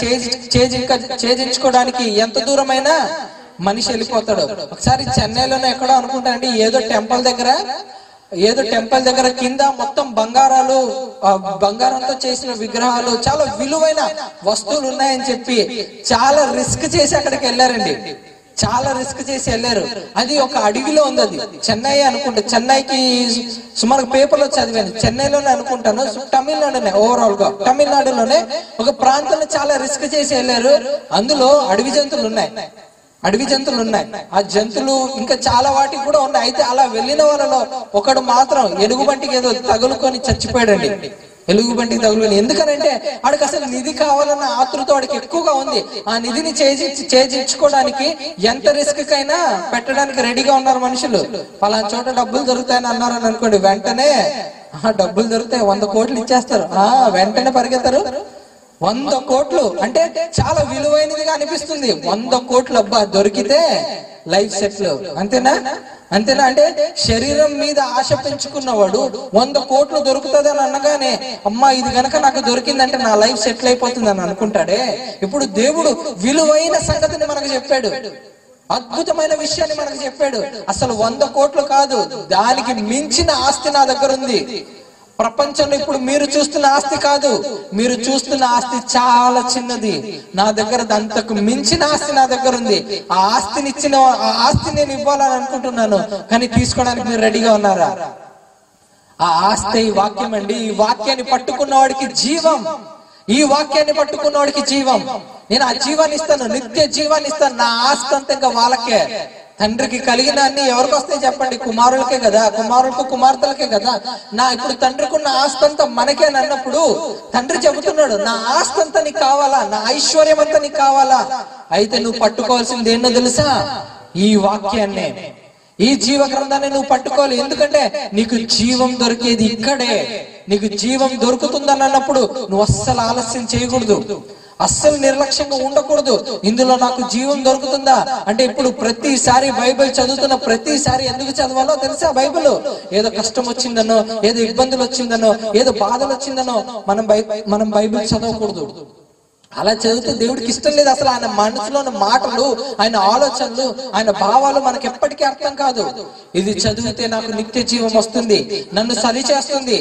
ఛేదించుకోవడానికి ఎంత దూరమైనా మనిషి వెళ్ళిపోతాడు. ఒకసారి చెన్నైలోనే ఎక్కడో అనుకుంటానండి, ఏదో టెంపుల్ దగ్గర కింద మొత్తం బంగారాలు, బంగారంతో చేసిన విగ్రహాలు, చాలా విలువైన వస్తువులు ఉన్నాయని చెప్పి చాలా రిస్క్ చేసి అక్కడికి వెళ్ళారండి. చాలా రిస్క్ చేసి వెళ్ళారు. అది ఒక అడవిలో ఉంది. అది చెన్నై అనుకుంటా, చెన్నైకి సుమారు పేపర్లో చదివాను, చెన్నైలోనే అనుకుంటాను, తమిళనాడునే, ఓవరాల్ గా తమిళనాడులోనే ఒక ప్రాంతంలో చాలా రిస్క్ చేసి వెళ్ళారు. అందులో అడవి జంతువులు ఉన్నాయి. ఆ జంతువులు ఇంకా చాలా వాటికి కూడా ఉన్నాయి. అయితే అలా వెళ్ళిన వాళ్ళలో ఒకడు మాత్రం ఎలుగుబంటికి ఏదో తగులుకొని చచ్చిపోయాడండి. ఎలుగుబంటికి తగులుకొని. ఎందుకనంటే వాడికి అసలు నిధి కావాలన్న ఆతృత వాడికి ఎక్కువగా ఉంది. ఆ నిధిని ఛేదించుకోవడానికి ఎంత రిస్క్ కైనా పెట్టడానికి రెడీగా ఉన్నారు మనుషులు. పలానా చోట డబ్బులు దొరుకుతాయని అన్నారని అనుకోండి, వెంటనే డబ్బులు దొరుకుతాయి, 100 కోట్లు ఇచ్చేస్తారు, వెంటనే పరిగెత్తారు. 100 కోట్లు అంటే చాలా విలువైనదిగా అనిపిస్తుంది. 100 కోట్లు అబ్బా దొరికితే లైఫ్ సెటిల్, అంతేనా? అంటే శరీరం మీద ఆశ పెంచుకున్నవాడు 100 కోట్లు దొరుకుతుంది అని అనగానే, అమ్మా ఇది గనక నాకు దొరికిందంటే నా లైఫ్ సెటిల్ అయిపోతుంది అని అనుకుంటాడే. ఇప్పుడు దేవుడు విలువైన సంగతిని మనకు చెప్పాడు, అద్భుతమైన విషయాన్ని మనకు చెప్పాడు. అసలు 100 కోట్లు కాదు, దానికి మించిన ఆస్తి నా దగ్గర ఉంది. ప్రపంచంలో ఇప్పుడు మీరు చూస్తున్న ఆస్తి కాదు, మీరు చూస్తున్న ఆస్తి చాలా చిన్నది. నా దగ్గర అంతకు మించిన ఆస్తి నా దగ్గర ఉంది. ఆ ఆస్తి నేను ఇవ్వాలని అనుకుంటున్నాను, కానీ తీసుకోవడానికి మీరు రెడీగా ఉన్నారా? ఆ ఆస్తి ఈ వాక్యం అండి. ఈ వాక్యాన్ని పట్టుకున్నవాడికి జీవం, ఈ వాక్యాన్ని పట్టుకున్నవాడికి జీవం. నేను ఆ జీవాన్ని ఇస్తాను, నిత్య జీవాన్ని ఇస్తాను. నా ఆస్తి అంతా ఇంకా వాళ్ళకే. తండ్రికి కలిగిన అన్ని ఎవరికి వస్తాయి చెప్పండి? కుమారులకే కదా, కుమారులకు కుమార్తెలకే కదా. ఇప్పుడు తండ్రికి ఉన్న ఆస్తి అంతా మనకే అన్నప్పుడు తండ్రి చెబుతున్నాడు, నా ఆస్తి అంతా నీకు కావాలా, నా ఐశ్వర్యం అంతా నీకు కావాలా? అయితే నువ్వు పట్టుకోవాల్సింది ఏంటో తెలుసా? ఈ వాక్యాన్నే, ఈ జీవ గ్రంథాన్ని నువ్వు పట్టుకోవాలి. ఎందుకంటే నీకు జీవం దొరికేది ఇక్కడే. నీకు జీవం దొరుకుతుందని అన్నప్పుడు నువ్వు అస్సలు ఆలస్యం చేయకూడదు, అస్సలు నిర్లక్ష్యంగా ఉండకూడదు. ఇందులో నాకు జీవం దొరుకుతుందా అంటే, ఇప్పుడు ప్రతిసారి బైబిల్ చదువుతున్న ప్రతిసారి ఎందుకు చదవాలో తెలుసా? బైబిల్ ఏదో కష్టం వచ్చిందనో, ఏదో ఇబ్బందులు వచ్చిందనో, ఏదో బాధలు వచ్చిందనో మనం బైబిల్ చదవకూడదు. అలా చదివితే దేవుడికి ఇష్టం లేదు. అసలు ఆయన మనసులోని మాటలు, ఆయన ఆలోచనలు, ఆయన భావాలు మనకి ఎప్పటికీ అర్థం కాదు. ఇది చదివితే నాకు నిత్య జీవం వస్తుంది, నన్ను సరి చేస్తుంది,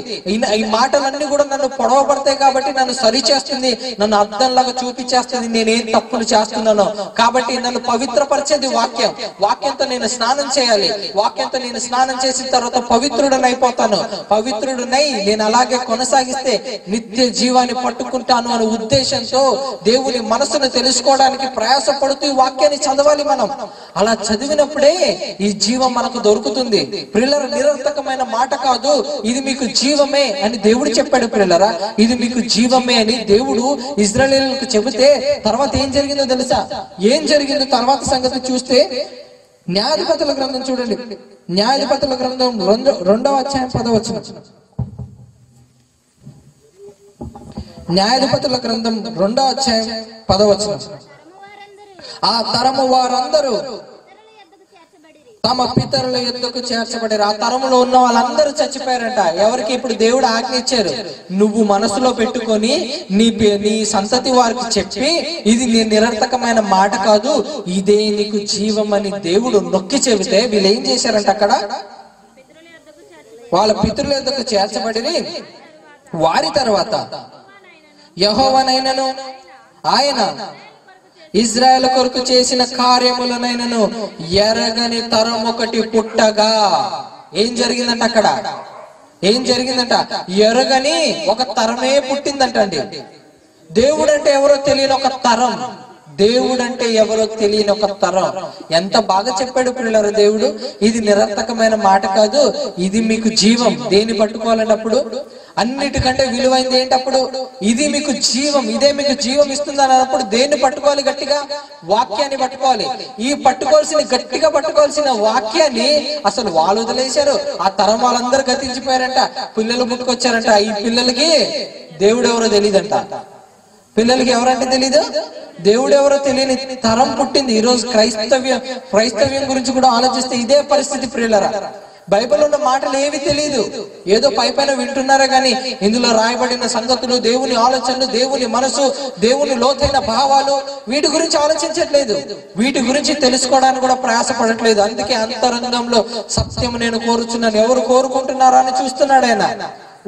ఈ మాటలన్నీ కూడా నన్ను పొడవబడతాయి కాబట్టి నన్ను సరి చేస్తుంది, నన్ను అర్థంలాగా చూపించేస్తుంది నేనేం తప్పులు చేస్తున్నానో. కాబట్టి నన్ను పవిత్రపరిచేది వాక్యం. వాక్యంతో నేను స్నానం చేయాలి. వాక్యంతో నేను స్నానం చేసిన తర్వాత పవిత్రుడనైపోతాను. పవిత్రుడనై నేను అలాగే కొనసాగిస్తే నిత్య జీవాన్ని పట్టుకుంటాను అనే ఉద్దేశంతో దేవుని మనసును తెలుసుకోవడానికి ప్రయాసపడుతూ ఈ వాక్యాన్ని చదవాలి మనం. అలా చదివినప్పుడే ఈ జీవం మనకు దొరుకుతుంది. ప్రియులారా, నిరర్థకమైన మాట కాదు, ఇది మీకు జీవమే అని దేవుడు చెప్పాడు. ప్రియులారా, ఇది మీకు జీవమే అని దేవుడు ఇశ్రాయేలీయులకు చెబితే తర్వాత ఏం జరిగిందో తెలుసా? ఏం జరిగిందో తర్వాత సంగతి చూస్తే న్యాయాధిపతుల గ్రంథం చూడండి. న్యాయాధిపతుల గ్రంథం 2వ అధ్యాయం 10వ వచనం. న్యాయాధిపతుల గ్రంథం 2వ అధ్యాయం 10వ వచనం. ఆ తరము వారందరూ తమ పితరుల యొద్దకు చేర్చబడారు. ఆ తరములో ఉన్న వాళ్ళందరూ చచ్చిపోయారంట. ఎవరికి? ఇప్పుడు దేవుడు ఆజ్ఞ ఇచ్చారు, నువ్వు మనసులో పెట్టుకొని నీ సంతతి వారికి చెప్పి, ఇది నీ నిరర్థకమైన మాట కాదు, ఇదే నీకు జీవం అని దేవుడు నొక్కి చెబితే వీళ్ళు ఏం చేశారంట? అక్కడ వాళ్ళ పితరుల యొద్దకు చేర్చబడి వారి తర్వాత యెహోవానైనను ఆయన ఇజ్రాయెల్ కొరకు చేసిన కార్యములనైనను ఎరగని తరం ఒకటి పుట్టగా ఏం జరిగిందంట? అక్కడ ఏం జరిగిందంట? ఎరగని ఒక తరమే పుట్టిందంటండి. దేవుడు అంటే ఎవరో తెలియని ఒక తరం, దేవుడు అంటే ఎవరో తెలియని ఒక తరం. ఎంత బాగా చెప్పాడు పిల్లలు దేవుడు, ఇది నిరర్థకమైన మాట కాదు, ఇది మీకు జీవం. దేన్ని పట్టుకోవాలన్నప్పుడు అన్నిటికంటే విలువైంది ఏంటప్పుడు? ఇది మీకు జీవం, ఇదే మీకు జీవం ఇస్తుంది అన్నప్పుడు దేన్ని పట్టుకోవాలి? గట్టిగా వాక్యాన్ని పట్టుకోవాలి. ఈ పట్టుకోవాల్సిన, గట్టిగా పట్టుకోవాల్సిన వాక్యాన్ని అసలు వాళ్ళు వదిలేశారు. ఆ తరం వాళ్ళందరూ గతించిపోయారంట. పిల్లలు పుట్టుకొచ్చారంట. ఈ పిల్లలకి దేవుడు ఎవరో తెలియదంట. పిల్లలకి ఎవరంటే తెలీదు, దేవుడు ఎవరో తెలియని తరం పుట్టింది. ఈ రోజు క్రైస్తవ్యం గురించి కూడా ఆలోచిస్తే ఇదే పరిస్థితి ప్రియులరా. బైబిల్ ఉన్న మాటలు ఏవి తెలియదు, ఏదో పైపైన వింటున్నారా గానీ ఇందులో రాయబడిన సంగతులు, దేవుని ఆలోచనలు, దేవుని మనసు, దేవుని లోతైన భావాలు, వీటి గురించి ఆలోచించట్లేదు. వీటి గురించి తెలుసుకోవడానికి కూడా ప్రయాసపడట్లేదు. అందుకే అంతరంగంలో సత్యం నేను కోరుచున్నాను, ఎవరు కోరుకుంటున్నారా అని చూస్తున్నాడు ఆయన.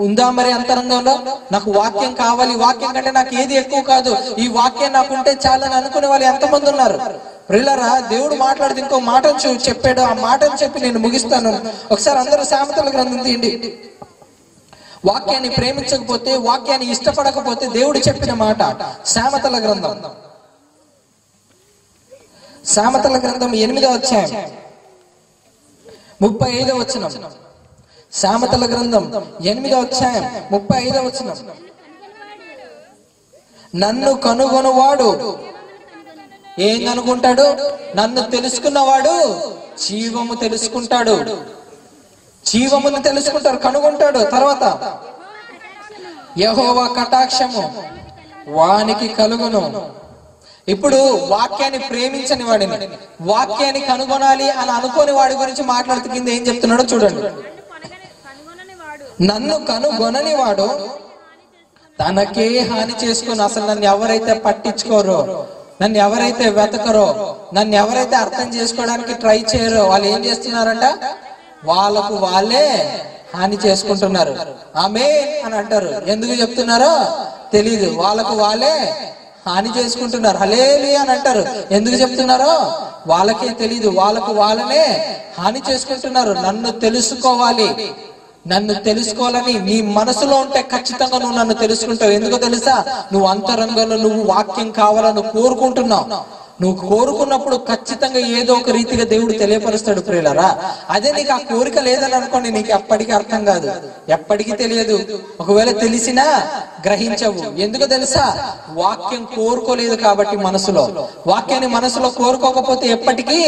ఉందా మరి అంతరంగంలో? నాకు వాక్యం కావాలి, వాక్యం కంటే నాకు ఏది ఎక్కువ కాదు, ఈ వాక్యం నాకు ఉంటే చాలని అనుకునే వాళ్ళు ఎంతమంది ఉన్నారు? ప్రియులారా, దేవుడు మాట్లాడితే ఇంకో మాటను చెప్పాడు. ఆ మాటను చెప్పి నేను ముగిస్తాను. ఒకసారి అందరూ సామెతల గ్రంథం తీయండి. వాక్యాన్ని ప్రేమించకపోతే, వాక్యాన్ని ఇష్టపడకపోతే దేవుడు చెప్పిన మాట. సామెతల గ్రంథం 8వ అధ్యాయం 35వ వచనం. సామెతల గ్రంథం 8వ అధ్యాయం 35వ వచనం. నన్ను కనుగొనువాడు ఏం కనుగొంటాడు? నన్ను తెలుసుకున్నవాడు జీవము తెలుసుకుంటాడు. జీవమును తెలుసుకుంటాడు, కనుగొంటాడు. తర్వాత యెహోవా కటాక్షము వానికి కలుగును. ఇప్పుడు వాక్యాన్ని ప్రేమించని వాడిని, వాక్యాన్ని కనుగొనాలి అని అనుకోని వాడి గురించి మాట్లాడుతూ కింద ఏం చెప్తున్నాడో చూడండి. నన్ను కనుగొనని వాడు తనకే హాని చేసుకుని, అసలు నన్ను ఎవరైతే పట్టించుకోరో, నన్ను ఎవరైతే వెతకరో, నన్ను ఎవరైతే అర్థం చేసుకోవడానికి ట్రై చేయరో వాళ్ళు ఏం చేస్తున్నారంట? వాళ్ళకు వాళ్ళే హాని చేసుకుంటున్నారు. ఆమేన్ అని అంటారు. ఎందుకు చెప్తున్నారో తెలీదు. వాళ్ళకు వాళ్ళే హాని చేసుకుంటున్నారు. హల్లెలూయా అని అంటారు. ఎందుకు చెప్తున్నారో వాళ్ళకే తెలీదు. వాళ్ళకు వాళ్ళనే హాని చేసుకుంటున్నారు. నన్ను తెలుసుకోవాలి, నన్ను తెలుసుకోవాలని నీ మనసులో ఉంటే ఖచ్చితంగా నువ్వు నన్ను తెలుసుకుంటావు. ఎందుకో తెలుసా? నువ్వు అంతరంగంలో నువ్వు వాక్యం కావాలని కోరుకుంటున్నావు. నువ్వు కోరుకున్నప్పుడు ఖచ్చితంగా ఏదో ఒక రీతిగా దేవుడు తెలియపరుస్తాడు ప్రియులారా. అదే నీకు ఆ కోరిక లేదని అనుకోండి, నీకు ఎప్పటికీ అర్థం కాదు, ఎప్పటికీ తెలియదు. ఒకవేళ తెలిసినా గ్రహించవు. ఎందుకో తెలుసా? వాక్యం కోరుకోలేదు కాబట్టి. మనసులో వాక్యాన్ని మనసులో కోరుకోకపోతే ఎప్పటికీ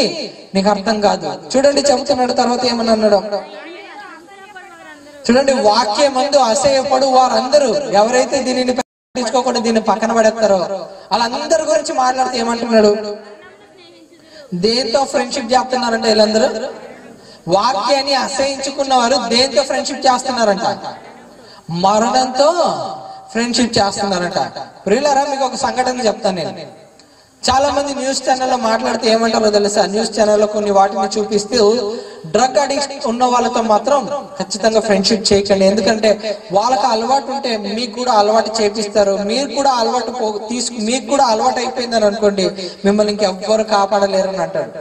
నీకు అర్థం కాదు. చూడండి చెబుతున్నాడు. తర్వాత ఏమని అన్నాడు చూడండి. వాక్యమందు అసహ్యపడు వారందరూ, ఎవరైతే దీనిని పట్టించుకోకుండా దీన్ని పక్కన పడేస్తారో వాళ్ళందరి గురించి మాట్లాడితే ఏమంటున్నాడు? దేంతో ఫ్రెండ్షిప్ చేస్తున్నారంటే వీళ్ళందరూ వాక్యాన్ని అసహించుకున్న వారు దేంతో ఫ్రెండ్షిప్ చేస్తున్నారంట? మరణంతో ఫ్రెండ్షిప్ చేస్తున్నారంట. ప్రియులారా, మీకు ఒక సంఘటన చెప్తాను నేను. చాలా మంది న్యూస్ ఛానల్లో మాట్లాడితే ఏమంటారో తెలుసా? న్యూస్ ఛానల్లో కొన్ని వాటిని చూపిస్తూ డ్రగ్ అడిక్ట్ ఉన్న వాళ్ళతో మాత్రం ఖచ్చితంగా ఫ్రెండ్షిప్ చేయకండి, ఎందుకంటే వాళ్ళకి అలవాటు ఉంటే మీకు కూడా అలవాటు చేపిస్తారు. మీరు కూడా అలవాటు మీకు కూడా అలవాటు అయిపోయిందని అనుకోండి, మిమ్మల్ని ఇంకెవ్వరు కాపాడలేరు అని అంటాడు.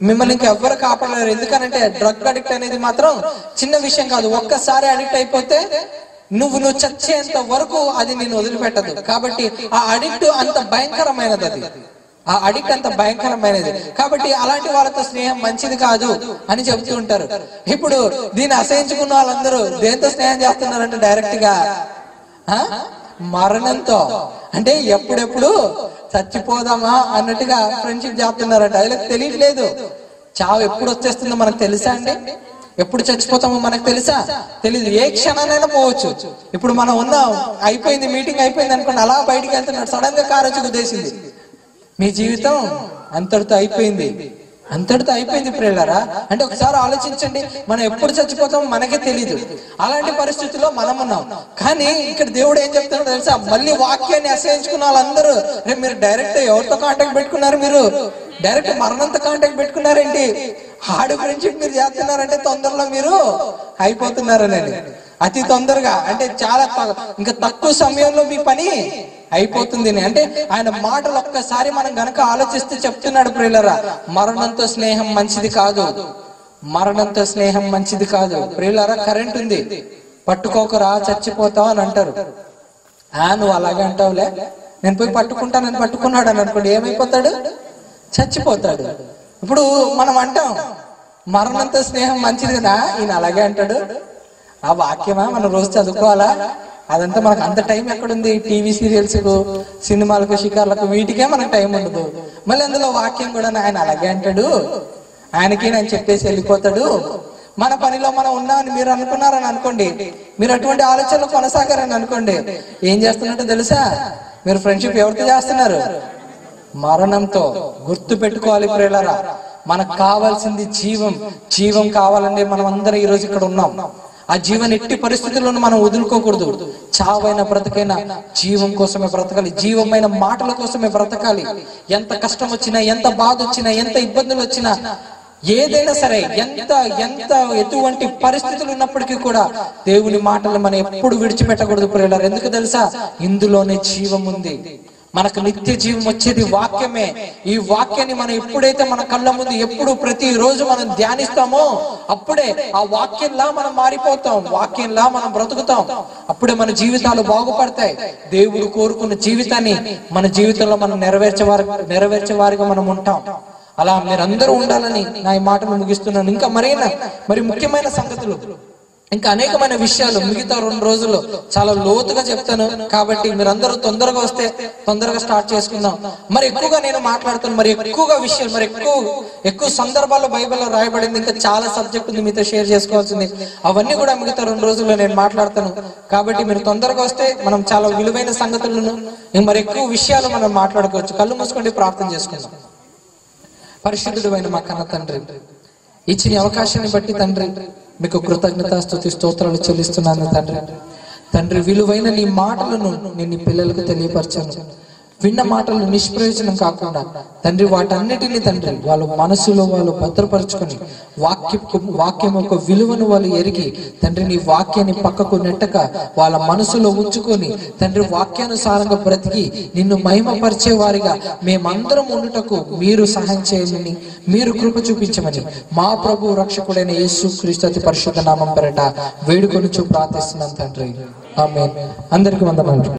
మిమ్మల్ని ఇంకెవ్వరు కాపాడలేరు. ఎందుకనంటే డ్రగ్ అడిక్ట్ అనేది మాత్రం చిన్న విషయం కాదు. ఒక్కసారి అడిక్ట్ అయిపోతే నువ్వు చచ్చేంత వరకు అది నేను వదిలిపెట్టదు. కాబట్టి ఆ అడిక్ట్ అంత భయంకరమైనది, అది ఆ అడిక్ట్ అంత భయంకరమైనది. కాబట్టి అలాంటి వాళ్ళతో స్నేహం మంచిది కాదు అని చెబుతూ ఉంటారు. ఇప్పుడు దీన్ని అసహించుకున్న వాళ్ళందరూ దేంతో స్నేహం చేస్తున్నారంటే డైరెక్ట్ గా మరణంతో, అంటే ఎప్పుడెప్పుడు చచ్చిపోదామా అన్నట్టుగా ఫ్రెండ్షిప్ చేస్తున్నారంట. వీళ్ళకి తెలియట్లేదు చావు ఎప్పుడు వచ్చేస్తుందో మనకు తెలుసా అండి? ఎప్పుడు చచ్చిపోతామో మనకు తెలుసా? తెలీదు. ఏ క్షణానైనా పోవచ్చు. ఇప్పుడు మనం ఉన్నాం, అయిపోయింది, మీటింగ్ అయిపోయింది అనుకోండి, అలా బయటికి వెళ్తున్నాడు, సడన్ గా కారు వచ్చి గుద్దేసింది, మీ జీవితం అంతటితో అయిపోయింది అంతటితో అయిపోయింది ప్రియులారా. అంటే ఒకసారి ఆలోచించండి, మనం ఎప్పుడు చచ్చిపోతాం మనకే తెలీదు. అలాంటి పరిస్థితుల్లో మనం ఉన్నాం. కానీ ఇక్కడ దేవుడు ఏం చెప్తున్నాడో తెలుసా? మళ్ళీ వాక్యాన్ని అసహించుకున్న వాళ్ళందరూ, మీరు డైరెక్ట్ ఎవరితో కాంటాక్ట్ పెట్టుకున్నారు? మీరు డైరెక్ట్ మరణంతో కాంటాక్ట్ పెట్టుకున్నారేంటి? ఆడు ఫ్రెండ్షిప్ మీరు చేస్తున్నారంటే తొందరలో మీరు అయిపోతున్నారనండి. అతి తొందరగా, అంటే చాలా ఇంకా తక్కువ సమయంలో మీ పని అయిపోతుంది. అంటే ఆయన మాటలు ఒక్కసారి మనం గనక ఆలోచిస్తే చెప్తున్నాడు ప్రియులరా, మరణంతో స్నేహం మంచిది కాదు, మరణంతో స్నేహం మంచిది కాదు. ప్రియులరా, కరెంట్ ఉంది, పట్టుకోకరా చచ్చిపోతావు అని అంటారు. నువ్వు అలాగే అంటావులే, నేను పోయి పట్టుకుంటానని పట్టుకున్నాడు అని అనుకోండి, ఏమైపోతాడు? చచ్చిపోతాడు. ఇప్పుడు మనం అంటాం మరణంతో స్నేహం మంచిది కదా, ఈయన అలాగే అంటాడు. ఆ వాక్యమా మనం రోజు చదువుకోవాలా? అదంతా మనకు అంత టైం ఎక్కడుంది? టీవీ సీరియల్స్ కు, సినిమాలకు, షికార్లకు, వీటికే మనకు టైం ఉండదు. మళ్ళీ అందులో వాక్యం కూడా ఆయన అలాగే అంటాడు, ఆయనకి నేను చెప్పేసి వెళ్ళిపోతాడు. మన పనిలో మనం ఉన్నామని మీరు అనుకున్నారని అనుకోండి, మీరు అటువంటి ఆలోచనలు కొనసాగారని అనుకోండి, ఏం చేస్తున్నట్టు తెలుసా? మీరు ఫ్రెండ్షిప్ ఎవరితో చేస్తున్నారు? మరణంతో. గుర్తు పెట్టుకోవాలి ప్రియులారా, మనకు కావాల్సింది జీవం. జీవం కావాలంటే మనం అందరం ఈ రోజు ఇక్కడ ఉన్నాం. ఆ జీవన ఎట్టి పరిస్థితుల్లోనూ మనం వదులుకోకూడదు. చావైన బ్రతకైనా జీవం కోసమే బ్రతకాలి, జీవమైన మాటల కోసమే బ్రతకాలి. ఎంత కష్టం వచ్చినా, ఎంత బాధ వచ్చినా, ఎంత ఇబ్బందులు వచ్చినా, ఏదైనా సరే, ఎంత ఎటువంటి పరిస్థితులు ఉన్నప్పటికీ కూడా దేవుని మాటలు మనం ఎప్పుడు విడిచిపెట్టకూడదు ప్రియులారా. ఎందుకు తెలుసా? ఇందులోనే జీవం ఉంది. మనకు నిత్య జీవం వచ్చేది వాక్యమే. ఈ వాక్యాన్ని మనం ఎప్పుడైతే మన కళ్ళ ముందు ఎప్పుడు ప్రతిరోజు మనం ధ్యానిస్తామో అప్పుడే ఆ వాక్యంలా మనం మారిపోతాం, వాక్యంలా మనం బ్రతుకుతాం. అప్పుడే మన జీవితాలు బాగుపడతాయి. దేవుడు కోరుకున్న జీవితాన్ని మన జీవితంలో మనం నెరవేర్చే వారిగా మనం ఉంటాం. అలా మీరందరూ ఉండాలని నా ఈ మాటను ముగిస్తున్నాను. ఇంకా మరి ముఖ్యమైన సంగతులు, ఇంకా అనేకమైన విషయాలు మిగతా 2 రోజుల్లో చాలా లోతుగా చెప్తాను. కాబట్టి మీరందరూ తొందరగా వస్తే తొందరగా స్టార్ట్ చేసుకుందాం. మరి ఎక్కువగా నేను మాట్లాడుతాను, మరి ఎక్కువగా విషయాలు, మరి ఎక్కువ సందర్భాల్లో బైబిల్లో రాయబడింది. ఇంకా చాలా సబ్జెక్ట్ ఉంది మీతో షేర్ చేసుకోవాల్సింది. అవన్నీ కూడా మిగతా 2 రోజుల్లో నేను మాట్లాడతాను. కాబట్టి మీరు తొందరగా వస్తే మనం చాలా విలువైన సంగతులను, మరి ఎక్కువ విషయాలు మనం మాట్లాడుకోవచ్చు. కళ్ళు మూసుకోండి, ప్రార్థన చేసుకుందాం. పరిశుద్ధుడు అయిన మా కన్న తండ్రి, ఇచ్చిన అవకాశాన్ని బట్టి తండ్రి మీకు కృతజ్ఞత స్తుతి స్తోత్రాలు చెల్లిస్తున్నాను తండ్రి. విలువైన నీ మాటలను నేను నీ పిల్లలకు తెలియపరచాను. విన్న మాటలు నిష్ప్రయోజనం కాకుండా తండ్రి వాటన్నిటిని తండ్రి వాళ్ళ మనసులో వాళ్ళు భద్రపరుచుకొని వాక్యం యొక్క విలువను వాళ్ళు ఎరిగి తండ్రి నీ వాక్యాన్ని పక్కకు నెట్టక వాళ్ళ మనసులో ఉంచుకొని తండ్రి వాక్యానుసారంగా బ్రతికి నిన్ను మహిమపరిచే వారిగా మేమందరం ఉండుటకు మీరు సహాయం చేయమని, మీరు కృప చూపించమని మా ప్రభు రక్షకుడైన యేసుక్రీస్తు అతి పరిశుద్ధ నామం పేరట వేడుకొని ప్రార్థిస్తున్నాం తండ్రి. ఆమేన్. అందరికీ వందనాలు.